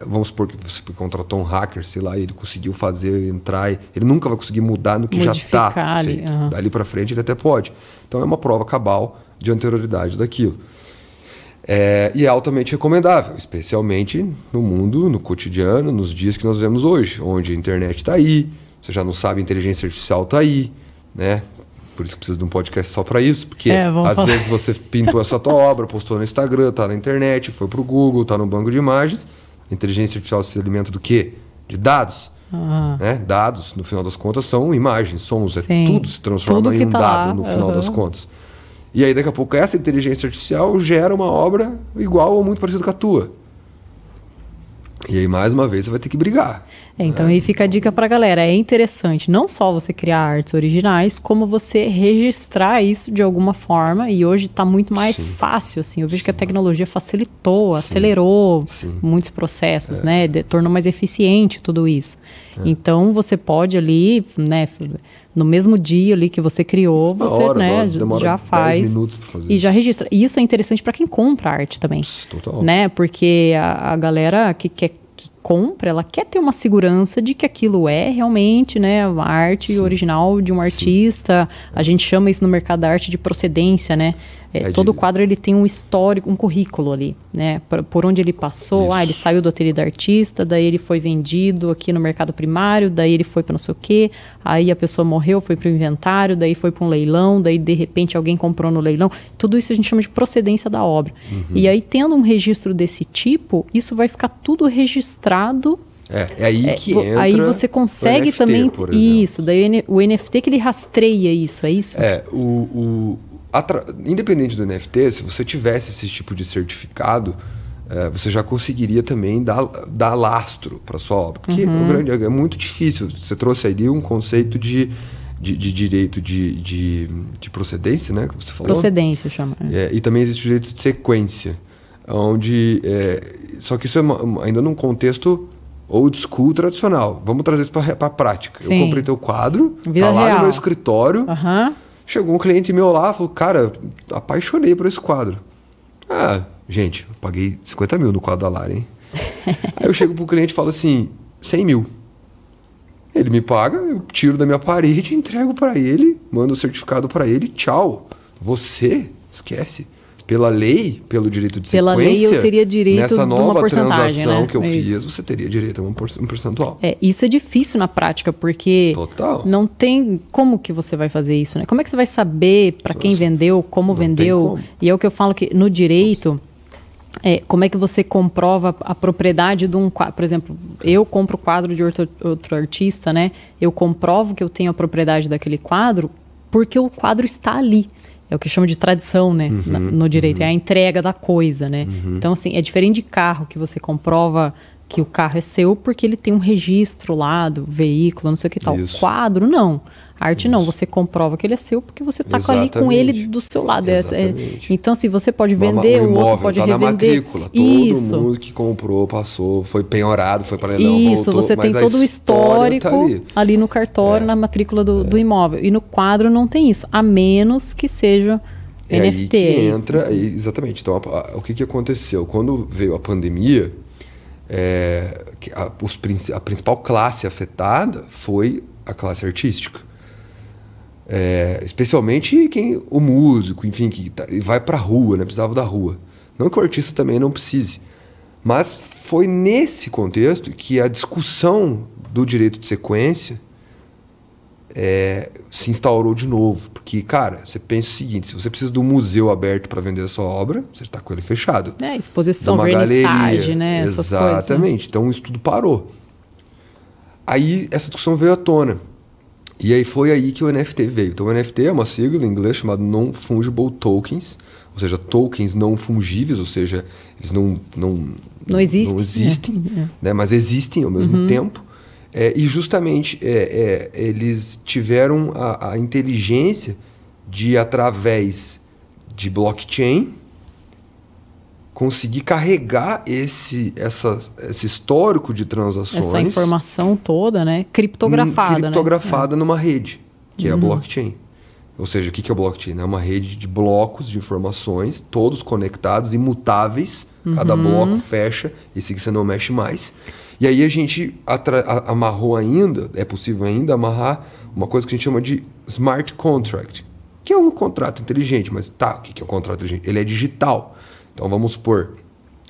Vamos supor que você contratou um hacker, sei lá, e ele conseguiu fazer, entrar... Ele nunca vai conseguir mudar no que modificar já está feito. Ali, dali para frente ele até pode. Então, é uma prova cabal de anterioridade daquilo. E é altamente recomendável, especialmente no mundo, no cotidiano, nos dias que nós vivemos hoje, onde a internet está aí, você já não sabe, a inteligência artificial está aí, né? Por isso que precisa de um podcast só para isso, porque às vezes você pintou essa tua obra, postou no Instagram, está na internet, foi para o Google, está no banco de imagens. A inteligência artificial se alimenta do quê? De dados. Né? Dados, no final das contas, são imagens, sons, tudo se transforma em um dado no final das contas. E aí, daqui a pouco, essa inteligência artificial gera uma obra igual ou muito parecida com a tua. E aí, mais uma vez, você vai ter que brigar. Então aí fica a dica pra galera. É interessante não só você criar artes originais, como você registrar isso de alguma forma. E hoje tá muito mais fácil, assim. Eu vejo que a tecnologia facilitou, acelerou muitos processos, né? Tornou mais eficiente tudo isso. Então você pode ali, né? No mesmo dia ali que você criou, você já faz 10 minutos pra fazer e já registra. E isso é interessante para quem compra arte também. Total. Né? Porque a galera que compra, ela quer ter uma segurança de que aquilo é realmente, né, uma arte original de um artista. A gente chama isso no mercado da arte de procedência, né? Todo quadro ele tem um histórico, um currículo ali, né? Por onde ele passou. Ele saiu do ateliê do artista, daí ele foi vendido aqui no mercado primário, daí ele foi para não sei o quê, aí a pessoa morreu, foi para o inventário, daí foi para um leilão, daí de repente alguém comprou no leilão. Tudo isso a gente chama de procedência da obra. E aí, tendo um registro desse tipo, isso vai ficar tudo registrado. É aí que entra. Aí você consegue NFT, também. por exemplo. Isso, daí o NFT que ele rastreia isso, é isso? Independente do NFT, se você tivesse esse tipo de certificado, você já conseguiria também dar lastro para sua obra. Porque é muito difícil. Você trouxe aí um conceito de direito de procedência, né? Que você falou. Procedência chama. E também existe o direito de sequência, onde só que isso é ainda num contexto old school tradicional. Vamos trazer isso para a prática. Sim. Eu comprei teu quadro, Vida tá lá real. no meu escritório. Chegou um cliente meu lá, falou, cara, apaixonei por esse quadro. Gente, eu paguei 50 mil no quadro da Lara, hein? Aí eu chego pro cliente e falo assim, 100 mil. Ele me paga, eu tiro da minha parede, entrego para ele, mando o certificado para ele, tchau. Você, esquece. Pela lei, pelo direito de sequência... Pela lei eu teria direito nessa de uma nova porcentagem, transação, né? que eu fiz, você teria direito a um percentual. Isso é difícil na prática, porque não tem... Como que você vai fazer isso, né? Como é que você vai saber para quem vendeu, como vendeu? E é o que eu falo que no direito... como é que você comprova a propriedade de um quadro? Por exemplo, eu compro o quadro de outro artista, né? Eu comprovo que eu tenho a propriedade daquele quadro porque o quadro está ali. É o que chama de tradição, né? No direito. É a entrega da coisa, né? Então, assim, é diferente de carro, que você comprova que o carro é seu porque ele tem um registro lá do veículo, não sei o que tal. Isso. Quadro, não. Arte não, você comprova que ele é seu porque você está ali com ele do seu lado. Então, assim, você pode vender, o outro pode revender. Na matrícula. Todo mundo que comprou, passou, foi penhorado, foi para leilão, voltou. Você tem todo o histórico ali no cartório, na matrícula do imóvel. E no quadro não tem isso, a menos que seja NFT. Aí que entra, exatamente. Então, o que aconteceu? Quando veio a pandemia, a principal classe afetada foi a classe artística. Especialmente o músico, enfim, que vai para a rua, né? Precisava da rua. Não que o artista também não precise, mas foi nesse contexto que a discussão do direito de sequência se instaurou de novo. Porque, cara, você pensa o seguinte, se você precisa de um museu aberto para vender a sua obra, você está com ele fechado. Exposição, vernissagem, né? Exatamente. Coisas, né? Então isso tudo parou. Aí essa discussão veio à tona. E aí foi aí que o NFT veio. Então o NFT é uma sigla em inglês chamada Non-Fungible Tokens, ou seja, tokens não fungíveis, ou seja, eles não existem, né, mas existem ao mesmo tempo. E justamente eles tiveram a inteligência de, através de blockchain, conseguir carregar esse histórico de transações... Essa informação toda, né? Criptografada, numa rede, que é a blockchain. Ou seja, o que é o blockchain? É uma rede de blocos de informações, todos conectados, imutáveis. Cada bloco fecha, esse que você não mexe mais. E aí a gente amarrou ainda, é possível ainda amarrar uma coisa que a gente chama de smart contract, que é um contrato inteligente. Mas o que é um contrato inteligente? Ele é digital. Então vamos supor,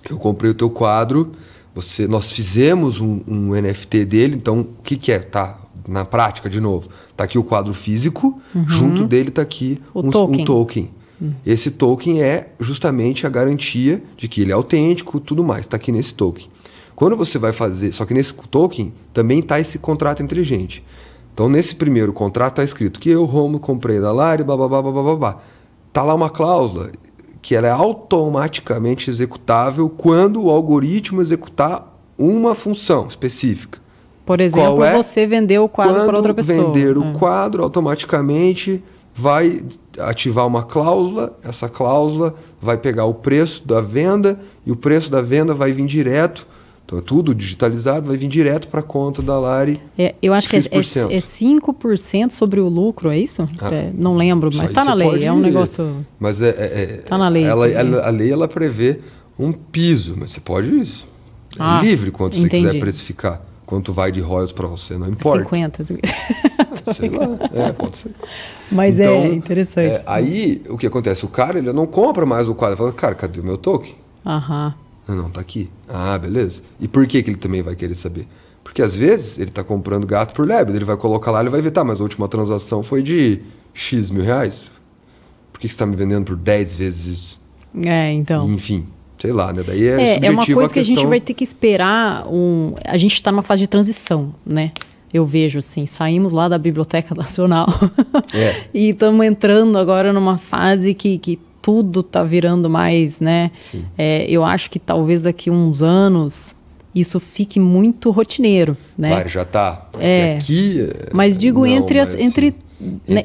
eu comprei o teu quadro, nós fizemos um NFT dele, então o que é? Na prática, de novo, tá aqui o quadro físico, junto dele tá aqui um token. Esse token é justamente a garantia de que ele é autêntico, tudo mais, tá aqui nesse token. Quando você vai fazer, só que nesse token também tá esse contrato inteligente. Então nesse primeiro contrato tá escrito que eu, Romulo, comprei da Lari, blá. Tá lá uma cláusula que ela é automaticamente executável quando o algoritmo executar uma função específica. Por exemplo, você vendeu o quadro para outra pessoa. Quando vender o quadro, automaticamente vai ativar uma cláusula, essa cláusula vai pegar o preço da venda e o preço da venda vai vir direto, então é tudo digitalizado, vai vir direto para a conta da Lari. Eu acho que é 5% sobre o lucro, é isso? Não lembro, mas está na lei, é um negócio... Mas está na lei. A lei ela prevê um piso, mas você pode isso. É livre quanto você quiser precificar. Quanto vai de royalties para você, não importa. 50. Sei lá, pode ser. Mas então, é interessante. Aí, o que acontece? O cara, ele não compra mais o quadro. Ele fala, cara, cadê o meu token? Não, tá aqui. Ah, beleza. E por que ele também vai querer saber? Porque às vezes ele tá comprando gato por lebre. Ele vai colocar lá, ele vai ver, tá, mas a última transação foi de X mil reais. Por que você tá me vendendo por 10 vezes isso? Então. Enfim. Sei lá, né? Daí é subjetivo. É uma coisa que a gente vai ter que esperar. A gente está numa fase de transição, né? Eu vejo assim, saímos lá da Biblioteca Nacional e estamos entrando agora numa fase que tudo está virando mais, né? Eu acho que talvez daqui a uns anos isso fique muito rotineiro, né? Claro, já está. Aqui. Mas digo, entre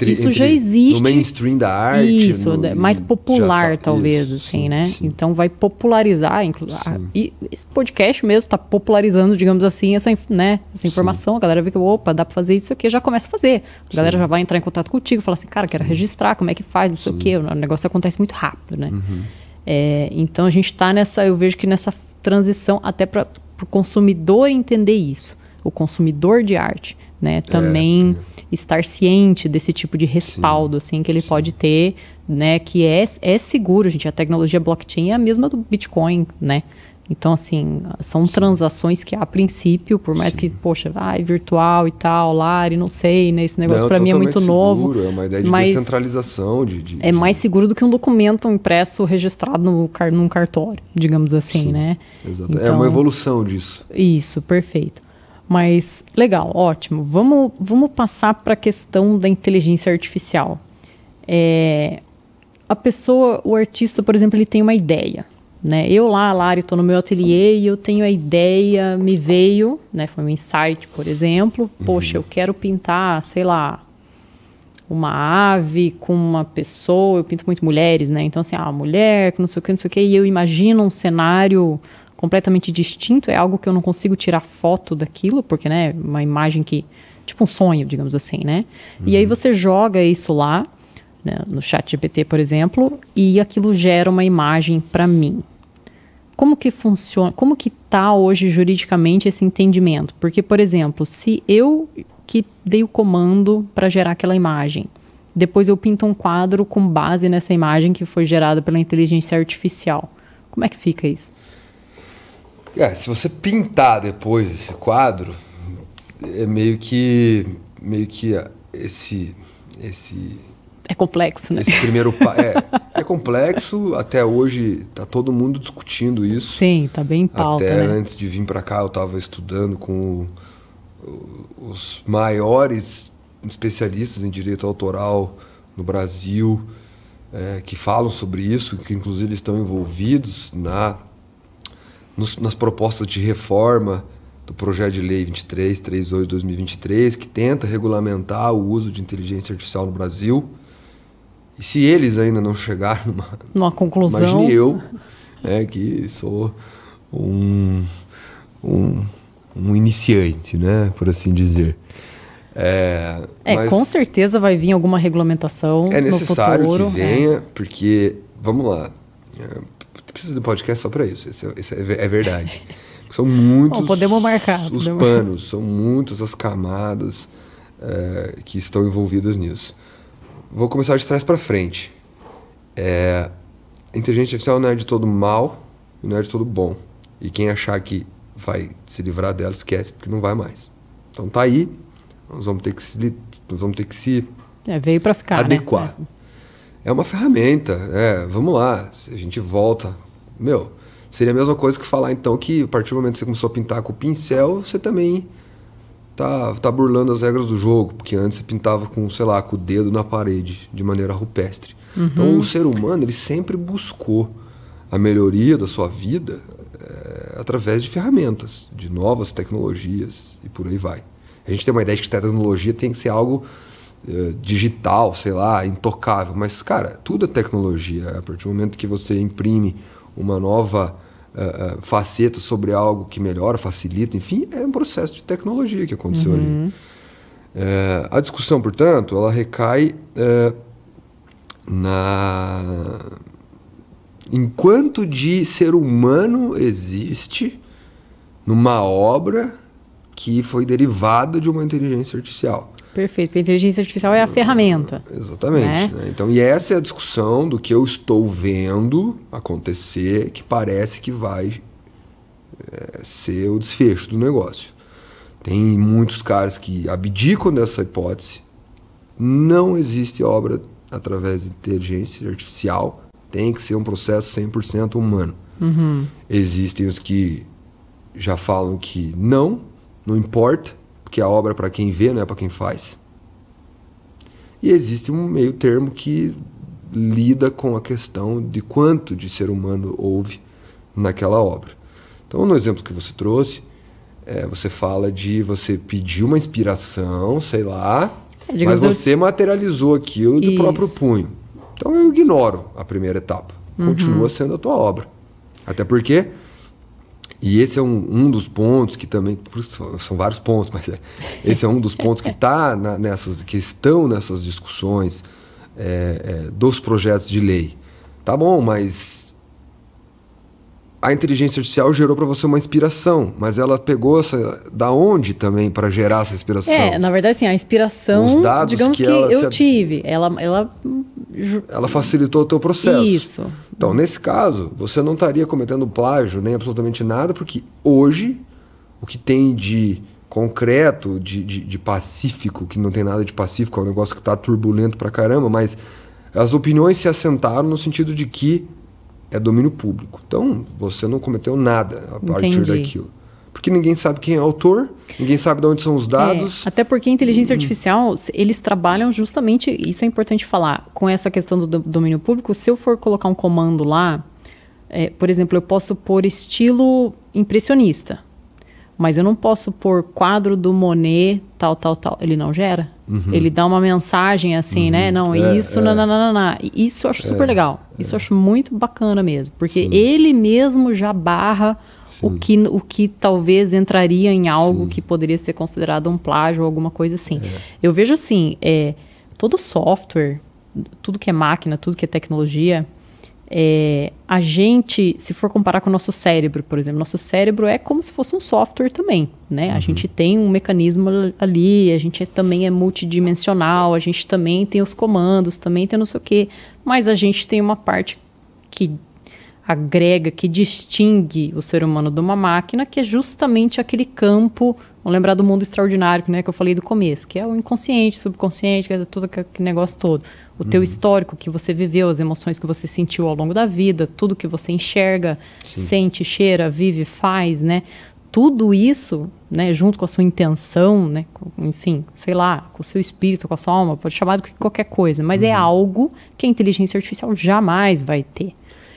isso já existe. No mainstream da arte. Isso, mais popular, talvez, isso, assim, né? Sim. Então vai popularizar. E esse podcast mesmo está popularizando, digamos assim, essa informação. A galera vê que, opa, dá para fazer isso aqui, já começa a fazer. A galera já vai entrar em contato contigo, fala assim, cara, quero registrar, como é que faz, não sei o quê. O negócio acontece muito rápido, né? Então a gente está eu vejo que nessa transição até para o consumidor entender isso. O consumidor de arte, né? Também estar ciente desse tipo de respaldo, assim, que ele pode ter, né? Que é seguro, gente. A tecnologia blockchain é a mesma do Bitcoin, né? Então, assim, são transações que, a princípio, por mais que, poxa, virtual e tal, Lari, não sei, né? Esse negócio para mim é muito novo. É uma ideia de descentralização. É mais seguro do que um documento impresso registrado num cartório, digamos assim, né? Exato. Então, é uma evolução disso. Isso, perfeito. Mas, legal, ótimo. Vamos passar para a questão da inteligência artificial. A pessoa, o artista, por exemplo, ele tem uma ideia, né? Eu lá, Lari, estou no meu ateliê e eu tenho a ideia, me veio, né? Foi um insight, por exemplo. Poxa, eu quero pintar, sei lá, uma ave com uma pessoa. Eu pinto muito mulheres, né? Então, assim, mulher, não sei o que, não sei o que. E eu imagino um cenário completamente distinto, é algo que eu não consigo tirar foto daquilo, porque, né, uma imagem que, tipo um sonho, digamos assim, né? E aí você joga isso lá, né, no ChatGPT, por exemplo, e aquilo gera uma imagem para mim. Como que funciona, como que tá hoje juridicamente esse entendimento? Porque, por exemplo, se eu que dei o comando para gerar aquela imagem, depois eu pinto um quadro com base nessa imagem que foi gerada pela inteligência artificial, como é que fica isso? Se você pintar depois esse quadro, é meio que esse é complexo, né? Esse primeiro é complexo. Até hoje tá todo mundo discutindo isso. Sim, tá bem em pauta. Até né? Antes de vir para cá, eu estava estudando com os maiores especialistas em direito autoral no Brasil, que falam sobre isso, que inclusive estão envolvidos nas propostas de reforma do projeto de lei 2338 de 2023, que tenta regulamentar o uso de inteligência artificial no Brasil. E se eles ainda não chegaram numa conclusão... Imagine eu, que sou um iniciante, né, por assim dizer. Mas com certeza vai vir alguma regulamentação no futuro. É necessário que venha, porque, vamos lá, precisa de um podcast só para isso, isso é verdade. São muitos podemos marcar, panos, são muitas as camadas que estão envolvidas nisso. Vou começar de trás para frente. A inteligência artificial não é de todo mal e não é de todo bom. E quem achar que vai se livrar dela, esquece, porque não vai mais. Então tá aí, nós vamos ter que se veio para ficar, adequar. Né? É uma ferramenta, vamos lá, se a gente volta... seria a mesma coisa que falar então que a partir do momento que você começou a pintar com o pincel, você também tá burlando as regras do jogo, porque antes você pintava com o dedo na parede, de maneira rupestre. Então o ser humano, ele sempre buscou a melhoria da sua vida através de ferramentas, de novas tecnologias e por aí vai. A gente tem uma ideia de que a tecnologia tem que ser algo digital, sei lá, intocável. Mas, cara, tudo é tecnologia. A partir do momento que você imprime uma nova faceta sobre algo que melhora, facilita, enfim, é um processo de tecnologia que aconteceu ali. A discussão, portanto, ela recai enquanto de ser humano existe numa obra que foi derivada de uma inteligência artificial. Perfeito, porque a inteligência artificial é a ferramenta. Exatamente. Né? Então, e essa é a discussão do que eu estou vendo acontecer, que parece que vai ser o desfecho do negócio. Tem muitos caras que abdicam dessa hipótese. Não existe obra através de inteligência artificial. Tem que ser um processo 100% humano. Existem os que já falam que não importa, porque a obra é para quem vê, não é para quem faz. E existe um meio termo que lida com a questão de quanto de ser humano houve naquela obra. Então, no exemplo que você trouxe, você fala de você pedir uma inspiração, sei lá, mas você materializou aquilo de próprio punho. Então eu ignoro a primeira etapa. Continua sendo a tua obra. Até porque, e esse é um dos pontos que também, são vários pontos, mas esse é um dos pontos que estão nessas discussões dos projetos de lei. Tá bom, mas a inteligência artificial gerou para você uma inspiração, mas ela pegou da onde também para gerar essa inspiração? Na verdade, sim, a inspiração, os dados digamos que eu tive. Ela facilitou o teu processo. Isso. Então, nesse caso, você não estaria cometendo plágio nem absolutamente nada, porque hoje o que tem de concreto, de pacífico, que não tem nada de pacífico, é um negócio que está turbulento pra caramba, mas as opiniões se assentaram no sentido de que é domínio público. Então, você não cometeu nada a partir daquilo. Porque ninguém sabe quem é o autor, ninguém sabe de onde são os dados. Até porque a inteligência artificial, eles trabalham justamente, isso é importante falar, com essa questão do domínio público. Se eu for colocar um comando lá, por exemplo, eu posso pôr estilo impressionista, mas eu não posso pôr quadro do Monet, tal. Ele não gera. Ele dá uma mensagem assim, né? Não, nananana. Isso eu acho super legal. Isso eu acho muito bacana mesmo. Porque ele mesmo já barra o que talvez entraria em algo que poderia ser considerado um plágio ou alguma coisa assim. Eu vejo assim, todo software, tudo que é máquina, tudo que é tecnologia, a gente, se for comparar com o nosso cérebro, por exemplo, nosso cérebro é como se fosse um software também, né? A gente tem um mecanismo ali, a gente também é multidimensional, a gente também tem os comandos, também tem não sei o quê, mas a gente tem uma parte que agrega, que distingue o ser humano de uma máquina, que é justamente aquele campo, vamos lembrar do mundo extraordinário, né, que eu falei do começo, que é o inconsciente, subconsciente, que é todo aquele negócio todo. O teu histórico que você viveu, as emoções que você sentiu ao longo da vida, tudo que você enxerga, sente, cheira, vive, faz, né? Tudo isso, né, junto com a sua intenção, né, enfim, sei lá, com o seu espírito, com a sua alma, pode chamar de qualquer coisa, mas é algo que a inteligência artificial jamais vai ter.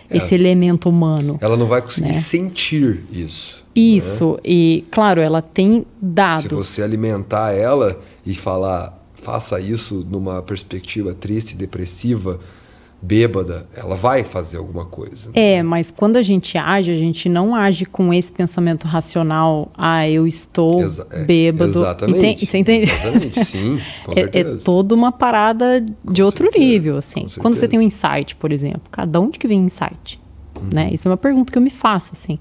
Esse elemento humano. Ela não vai conseguir sentir isso. Isso, né? E claro, ela tem dados. Se você alimentar ela e falar, faça isso numa perspectiva triste, depressiva, bêbada, ela vai fazer alguma coisa. Mas quando a gente não age com esse pensamento racional, eu estou bêbado. Exatamente. Você entende? Exatamente, sim, com certeza. É toda uma parada de outro nível, assim. Quando você tem um insight, por exemplo, de onde que vem insight? Né? Isso é uma pergunta que eu me faço, assim.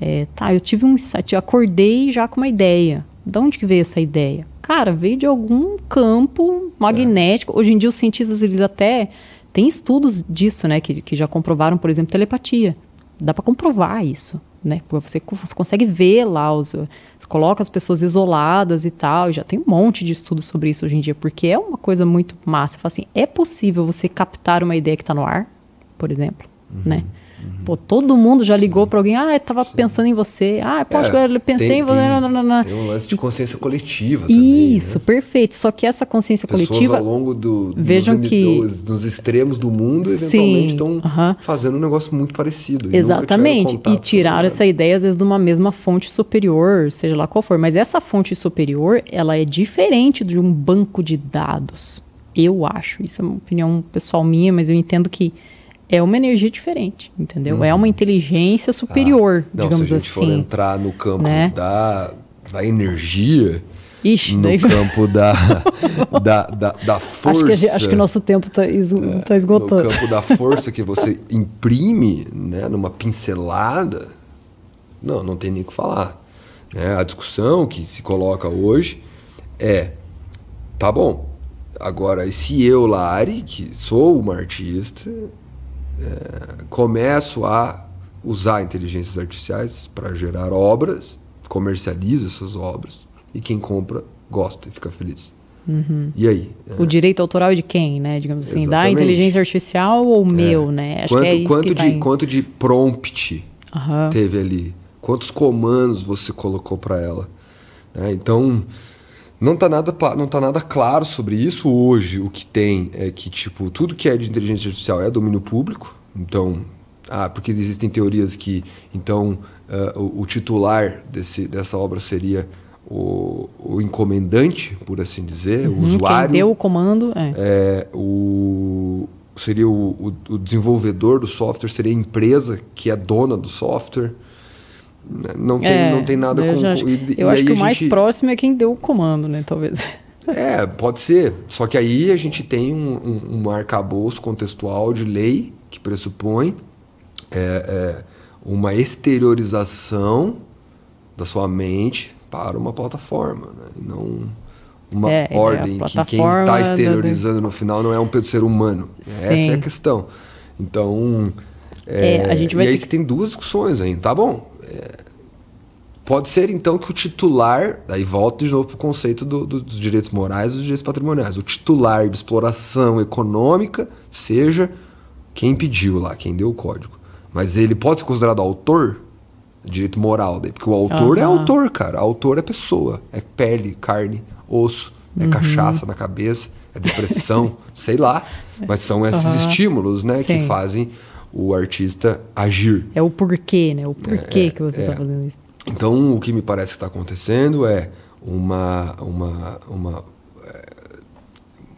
Eu tive um insight, eu acordei já com uma ideia. De onde que veio essa ideia? Cara, veio de algum campo magnético. Hoje em dia os cientistas, eles até... Tem estudos disso, né, que já comprovaram, por exemplo, telepatia. Dá para comprovar isso, né? Porque você consegue ver lá, você coloca as pessoas isoladas e tal, e já tem um monte de estudos sobre isso hoje em dia, porque é uma coisa muito massa. Fala assim, é possível você captar uma ideia que está no ar, por exemplo, né? Pô, todo mundo já ligou para alguém, eu tava pensando em você. Poxa, eu pensei em você. Tem um lance de consciência coletiva também. Isso, né? Perfeito. Só que essa consciência pessoas coletiva... ao longo dos extremos do mundo, eventualmente estão fazendo um negócio muito parecido. Exatamente. E tiraram essa ideia, às vezes, de uma mesma fonte superior, seja lá qual for. Mas essa fonte superior, ela é diferente de um banco de dados. Eu acho. Isso é uma opinião pessoal minha, mas eu entendo que é uma energia diferente, entendeu? É uma inteligência superior, digamos assim. Se a gente for entrar no campo, né, da energia, no daí... campo da força... Acho que nosso tempo está esgotando. No campo da força que você imprime, né, numa pincelada, não tem nem o que falar. Né? A discussão que se coloca hoje é, tá bom, agora, e se eu, Lari, que sou uma artista... começo a usar inteligências artificiais para gerar obras, comercializo essas obras, e quem compra gosta e fica feliz. E aí? O direito autoral é de quem, né? Digamos assim, exatamente. Da inteligência artificial ou meu, né? Acho que é isso quanto de prompt teve ali? Quantos comandos você colocou para ela? Então... Não tá nada claro sobre isso hoje. O que tem é que, tipo, tudo que é de inteligência artificial é domínio público. Então, porque existem teorias que, então, o titular dessa obra seria o encomendante, por assim dizer, o usuário. Quem deu o comando seria o desenvolvedor do software, seria a empresa que é dona do software. Não tem nada com... Eu acho que o mais próximo é quem deu o comando, né? Talvez. Pode ser. Só que aí a gente tem um arcabouço contextual de lei que pressupõe uma exteriorização da sua mente para uma plataforma, né? E não uma ordem que quem está exteriorizando no final não é um ser humano. Essa é a questão. Então... a gente vai e aí você tem duas discussões aí, tá bom? Pode ser então que o titular, aí volta de novo para o conceito dos direitos morais e dos direitos patrimoniais, o titular de exploração econômica seja quem pediu lá, quem deu o código. Mas ele pode ser considerado autor, direito moral, daí, porque o autor é autor, cara. Autor é pessoa, é pele, carne, osso, é cachaça na cabeça, é depressão, sei lá. Mas são esses estímulos, né, que fazem o artista agir. É o porquê, né? O porquê que você está fazendo isso. Então, o que me parece que está acontecendo é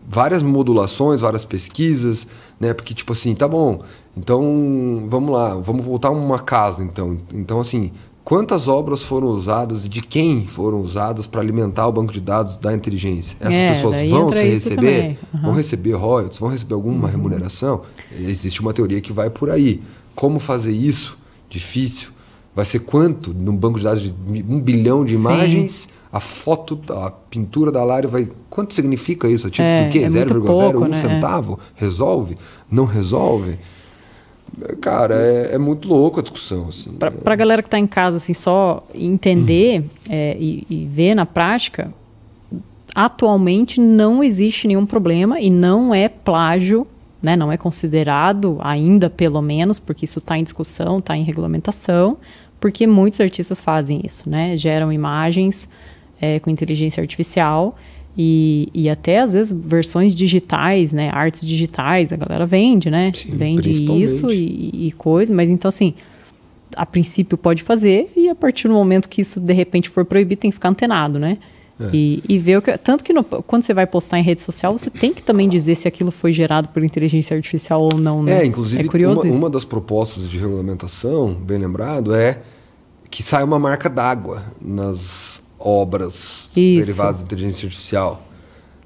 várias modulações, várias pesquisas, né? Porque, tipo assim, tá bom, então, vamos lá, vamos voltar a uma casa, então. Então, assim, quantas obras foram usadas e de quem foram usadas para alimentar o banco de dados da inteligência? Essas pessoas vão se receber? Vão receber royalties? Vão receber alguma remuneração? Existe uma teoria que vai por aí. Como fazer isso? Difícil. Vai ser quanto? Num banco de dados de 1 bilhão de imagens, a foto, a pintura da Lari vai... Quanto significa isso? Tipo, por quê? 0,01 centavo? Resolve? Não resolve? Cara, é muito louco a discussão. Assim. Pra galera que está em casa, assim, só entender e ver na prática, atualmente não existe nenhum problema e não é plágio, né? Não é considerado ainda, pelo menos, porque isso está em discussão, está em regulamentação, porque muitos artistas fazem isso, né? Geram imagens com inteligência artificial e até, às vezes, versões digitais, né? Artes digitais, a galera vende, né? Sim, vende isso e coisa, mas então, assim, a princípio pode fazer e a partir do momento que isso, de repente, for proibido, tem que ficar antenado, né? E ver o que... Tanto que quando você vai postar em rede social, você tem que também dizer se aquilo foi gerado por inteligência artificial ou não, né? Inclusive, uma das propostas de regulamentação, bem lembrado, é que saia uma marca d'água nas obras derivadas de inteligência artificial,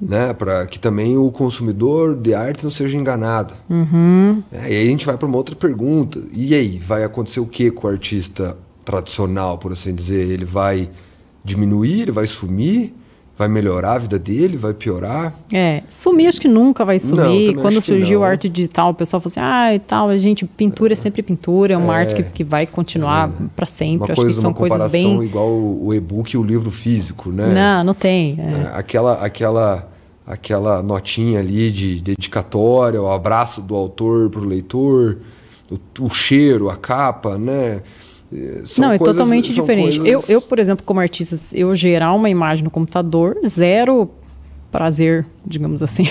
né? Para que também o consumidor de arte não seja enganado. E aí a gente vai para uma outra pergunta. E aí, vai acontecer o que com o artista tradicional, por assim dizer? Ele vai diminuir, ele vai sumir, vai melhorar a vida dele, vai piorar? Sumir acho que nunca vai sumir. Quando surgiu a arte digital, o pessoal falou assim, e tal, pintura é sempre pintura, é uma arte que vai continuar para sempre. Acho que são coisas bem... igual o e-book e o livro físico, né? Não tem. Aquela notinha ali de dedicatória, o abraço do autor para o leitor, o cheiro, a capa, né? Não, é totalmente diferente. Eu, por exemplo, como artista, eu gerar uma imagem no computador, zero prazer, digamos assim.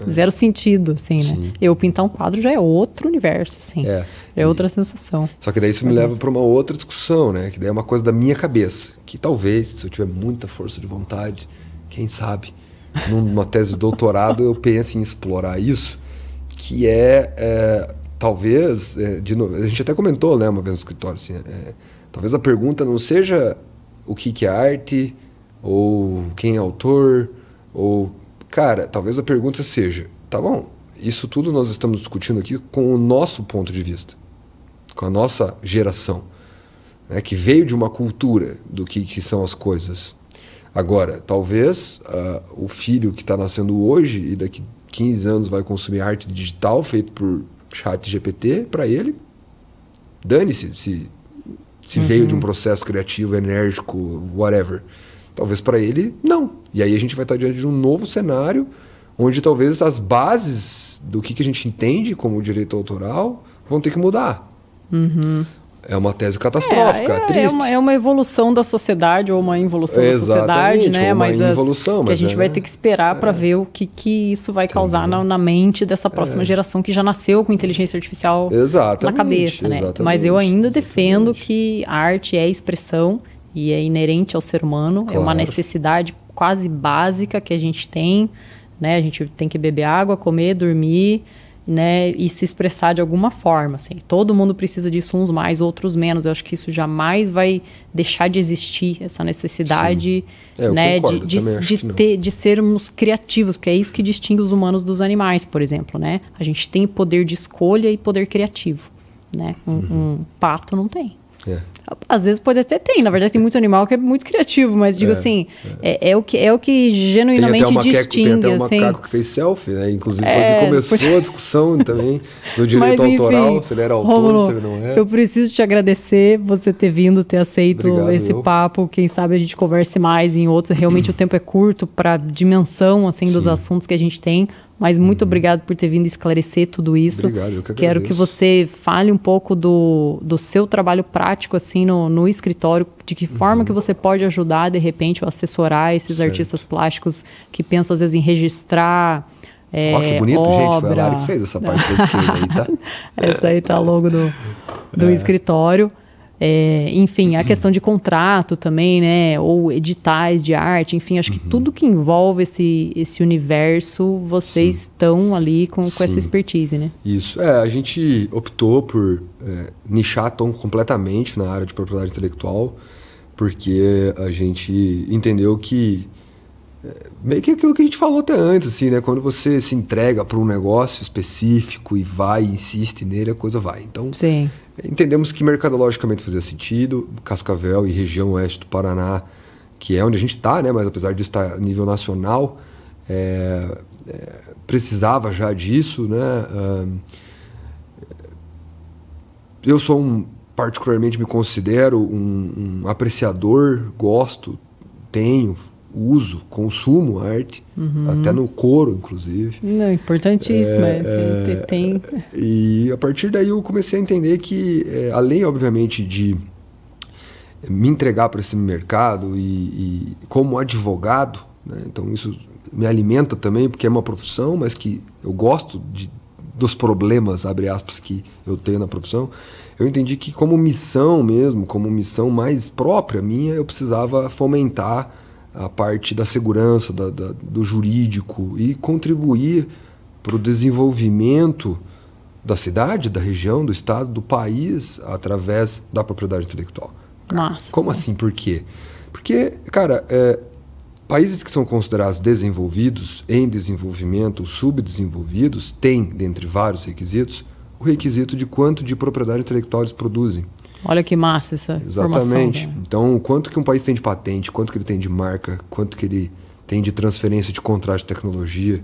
Zero sentido, assim, né? Sim. Eu pintar um quadro já é outro universo, assim. É outra sensação. Só que daí isso me leva para uma outra discussão, né? Que daí é uma coisa da minha cabeça. Que talvez, se eu tiver muita força de vontade, quem sabe, numa tese de doutorado eu pense em explorar isso, que talvez, de novo, a gente até comentou, né, uma vez no escritório, assim, talvez a pergunta não seja o que é arte, ou quem é autor, ou... Cara, talvez a pergunta seja, tá bom, isso tudo nós estamos discutindo aqui com o nosso ponto de vista, com a nossa geração, né, que veio de uma cultura do que são as coisas. Agora, talvez o filho que está nascendo hoje e daqui 15 anos vai consumir arte digital feita por chat GPT, para ele, dane-se se veio de um processo criativo, enérgico, whatever. Talvez para ele, não. E aí a gente vai estar diante de um novo cenário, onde talvez as bases do que a gente entende como direito autoral vão ter que mudar. É uma tese catastrófica, triste. É uma evolução da sociedade, ou uma involução da sociedade, né? Mas que a gente vai ter que esperar para ver o que isso vai causar na mente dessa próxima geração que já nasceu com inteligência artificial na cabeça, né? Mas eu ainda defendo que a arte é expressão e é inerente ao ser humano, é uma necessidade quase básica que a gente tem, né? A gente tem que beber água, comer, dormir, né, e se expressar de alguma forma, assim. Todo mundo precisa disso, uns mais, outros menos. Eu acho que isso jamais vai deixar de existir, essa necessidade, né, de sermos criativos, porque é isso que distingue os humanos dos animais, por exemplo, né? A gente tem poder de escolha e poder criativo, né? Um pato não tem. Às vezes pode até ter, na verdade tem muito animal que é muito criativo, mas digo assim, é o que genuinamente distingue. Tem até um macaco que fez selfie, né? Inclusive foi que começou a discussão também do direito autoral, se ele era autor, Rômulo, se ele não era. Eu preciso te agradecer você ter vindo, ter aceito esse papo. Quem sabe a gente converse mais em outros. Realmente o tempo é curto para a dimensão assim, dos assuntos que a gente tem. Mas muito obrigado por ter vindo esclarecer tudo isso. Obrigado, eu que agradeço. Quero que você fale um pouco do seu trabalho prático assim no escritório, de que forma que você pode ajudar, de repente, ou assessorar esses artistas plásticos que pensam, às vezes, em registrar que bonito, obra. Gente. Foi a Lari que fez essa parte da esquerda aí, tá? Essa aí tá logo do escritório. Enfim, a questão de contrato também, né? Ou editais de arte, enfim, acho que tudo que envolve esse universo, vocês estão ali com essa expertise, né? Isso. A gente optou por nichar completamente na área de propriedade intelectual, porque a gente entendeu que meio que aquilo que a gente falou até antes, assim, né? Quando você se entrega para um negócio específico e insiste nele, a coisa vai. Então, entendemos que mercadologicamente fazia sentido. Cascavel e região oeste do Paraná, que é onde a gente está, né? Mas apesar disso estar a nível nacional, precisava já disso, né? Eu particularmente me considero um apreciador, gosto, uso, consumo arte, até no couro, inclusive. Não, importantíssimo, tem. E a partir daí eu comecei a entender que, além, obviamente, de me entregar para esse mercado e como advogado, né, então isso me alimenta também, porque é uma profissão, mas que eu gosto dos problemas, abre aspas, que eu tenho na profissão. Eu entendi que como missão mesmo, como missão mais própria minha, eu precisava fomentar a parte da segurança, do jurídico e contribuir para o desenvolvimento da cidade, da região, do estado, do país, através da propriedade intelectual. Nossa. Como assim? Por quê? Porque, cara, países que são considerados desenvolvidos, em desenvolvimento, subdesenvolvidos, têm, dentre vários requisitos, o requisito de quanto de propriedade intelectual eles produzem. Olha que massa essa informação. Exatamente. Então, quanto que um país tem de patente, quanto que ele tem de marca, quanto que ele tem de transferência de contrato de tecnologia.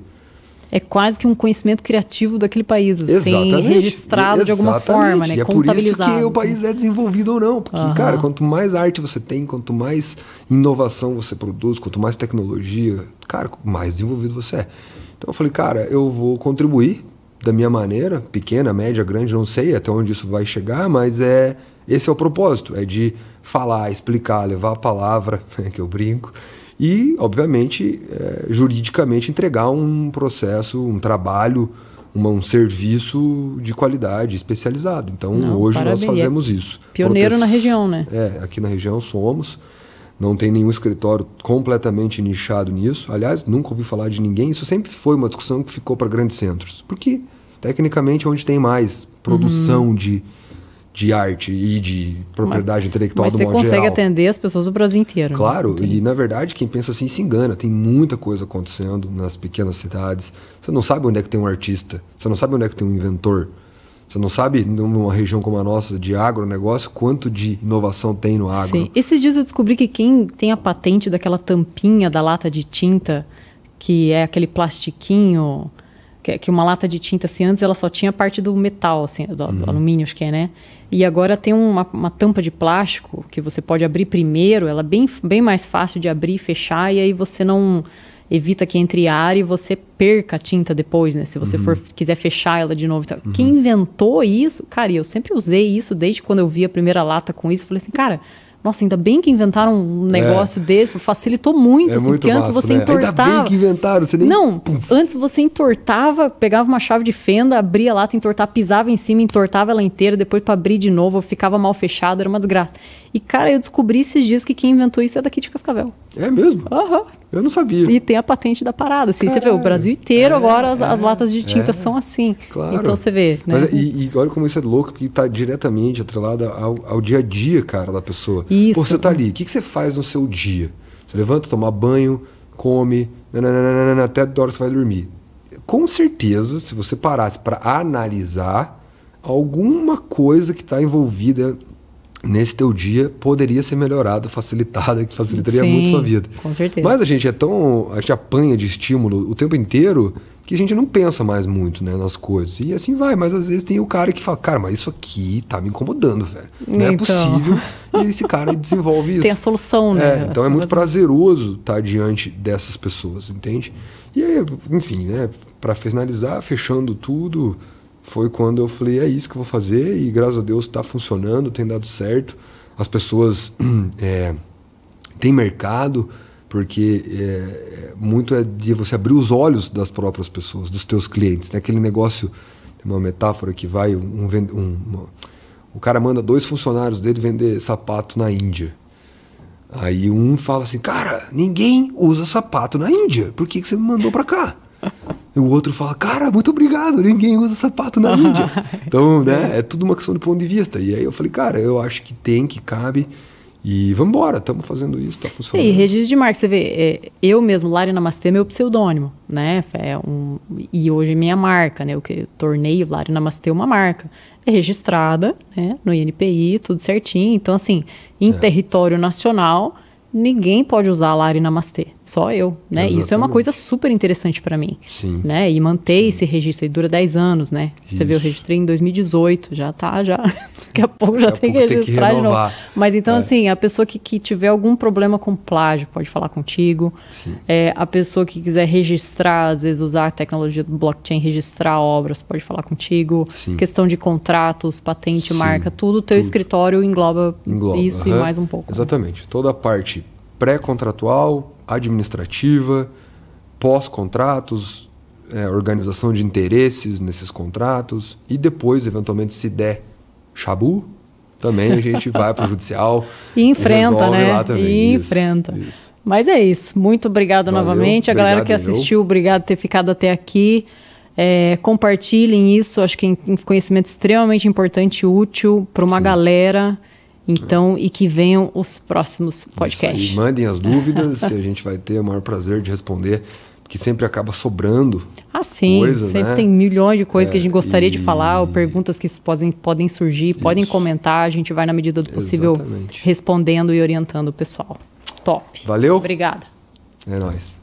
É quase que um conhecimento criativo daquele país, assim, registrado de alguma forma, né? E é por isso que o país é desenvolvido ou não. Porque, cara, quanto mais arte você tem, quanto mais inovação você produz, quanto mais tecnologia, cara, mais desenvolvido você é. Então eu falei, cara, eu vou contribuir da minha maneira, pequena, média, grande, não sei até onde isso vai chegar, mas esse é o propósito, é de falar, explicar, levar a palavra, que eu brinco, e, obviamente, juridicamente entregar um processo, um trabalho, um serviço de qualidade especializado. Então, hoje parabéns. nós fazemos isso. Pioneiro na região, né? Aqui na região somos. Não tem nenhum escritório completamente nichado nisso. Aliás, nunca ouvi falar de ninguém. Isso sempre foi uma discussão que ficou para grandes centros. Porque, tecnicamente, é onde tem mais produção de arte e de propriedade intelectual do modo geral. Mas você consegue atender as pessoas do Brasil inteiro. Claro, né? E na verdade quem pensa assim se engana. Tem muita coisa acontecendo nas pequenas cidades. Você não sabe onde é que tem um artista. Você não sabe onde é que tem um inventor. Você não sabe, numa região como a nossa, de agronegócio, quanto de inovação tem no agro. Sim. Esses dias eu descobri que quem tem a patente daquela tampinha da lata de tinta, que é aquele plastiquinho, que uma lata de tinta, assim, antes ela só tinha parte do metal, assim, do alumínio, acho que é, né? E agora tem uma tampa de plástico que você pode abrir primeiro, ela é bem mais fácil de abrir e fechar, e aí você não evita que entre ar e você perca a tinta depois, né? Se você quiser fechar ela de novo. Então, quem inventou isso, cara, e eu sempre usei isso desde quando eu vi a primeira lata com isso, eu falei assim, cara, nossa, ainda bem que inventaram um negócio desse, facilitou muito, assim, muito porque antes massa, você né? entortava. Ainda bem que inventaram, você nem... Não, antes você entortava, pegava uma chave de fenda, abria a lata, entortava, pisava em cima, entortava ela inteira, depois para abrir de novo, ficava mal fechado, era uma desgraça. E, cara, eu descobri esses dias que quem inventou isso é daqui de Cascavel. É mesmo? Aham. Eu não sabia. E tem a patente da parada. Assim, você vê, o Brasil inteiro agora as latas de tinta são assim. Claro. Então você vê, né? Mas, e olha como isso é louco, porque está diretamente atrelado ao dia a dia, cara, da pessoa. Isso. Pô, você tá ali, o que você faz no seu dia? Você levanta, toma banho, come, até a hora que você vai dormir. Com certeza, se você parasse para analisar, alguma coisa que está envolvida nesse teu dia poderia ser melhorada, facilitada, que facilitaria muito a sua vida. Com certeza. Mas a gente apanha de estímulo o tempo inteiro que a gente não pensa mais muito, né, nas coisas. E assim vai, mas às vezes tem o cara que fala, cara, mas isso aqui tá me incomodando, velho. Não é possível. E esse cara desenvolve isso. Tem a solução, né? Então é muito prazeroso estar diante dessas pessoas, entende? E aí, enfim, né, para finalizar, fechando tudo, foi quando eu falei, é isso que eu vou fazer, e graças a Deus está funcionando, tem dado certo. As pessoas têm mercado, porque muito é de você abrir os olhos das próprias pessoas, dos teus clientes. Né? Aquele negócio, tem uma metáfora que vai, o cara manda 2 funcionários dele vender sapato na Índia. Aí um fala assim, cara, ninguém usa sapato na Índia, por que você me mandou para cá? E o outro fala, cara, muito obrigado, ninguém usa sapato na Índia. Então, né, é tudo uma questão de ponto de vista. E aí eu falei, cara, eu acho que tem, que cabe, e vamos embora, estamos fazendo isso, está funcionando. E registro de marca, você vê, eu mesmo, Lari Namastê, é meu pseudônimo, né? E hoje é minha marca, né? Eu tornei o Lari Namastê uma marca. É registrada, né, no INPI, tudo certinho. Então, assim, em território nacional, ninguém pode usar a Lari Namastê, só eu, né? Exatamente. Isso é uma coisa super interessante para mim. Sim. Né? E manter esse registro, ele dura 10 anos, né? Isso. Você vê, eu registrei em 2018, já. Daqui a pouco já tem que registrar de novo. Mas então, assim, a pessoa que tiver algum problema com plágio pode falar contigo. Sim. A pessoa que quiser registrar, às vezes usar a tecnologia do blockchain, registrar obras, pode falar contigo. Sim. Questão de contratos, patente, Sim. marca, tudo. O teu escritório engloba isso e mais um pouco. Exatamente. Toda a parte pré-contratual, administrativa, pós-contratos, organização de interesses nesses contratos, e depois, eventualmente, se der chabu, também a gente vai para o judicial e enfrenta, né? Lá também. E enfrenta. Isso. Mas é isso. Muito obrigado novamente. A galera que assistiu, obrigado por ter ficado até aqui. Compartilhem isso. Acho que é um conhecimento extremamente importante e útil para uma galera. Então, e que venham os próximos podcasts. Mandem as dúvidas, a gente vai ter o maior prazer de responder, porque sempre acaba sobrando. Sim, coisa, sempre né? tem milhões de coisas que a gente gostaria de falar, ou perguntas que podem surgir, podem comentar, a gente vai, na medida do possível, respondendo e orientando o pessoal. Top. Valeu. Obrigada. É nóis.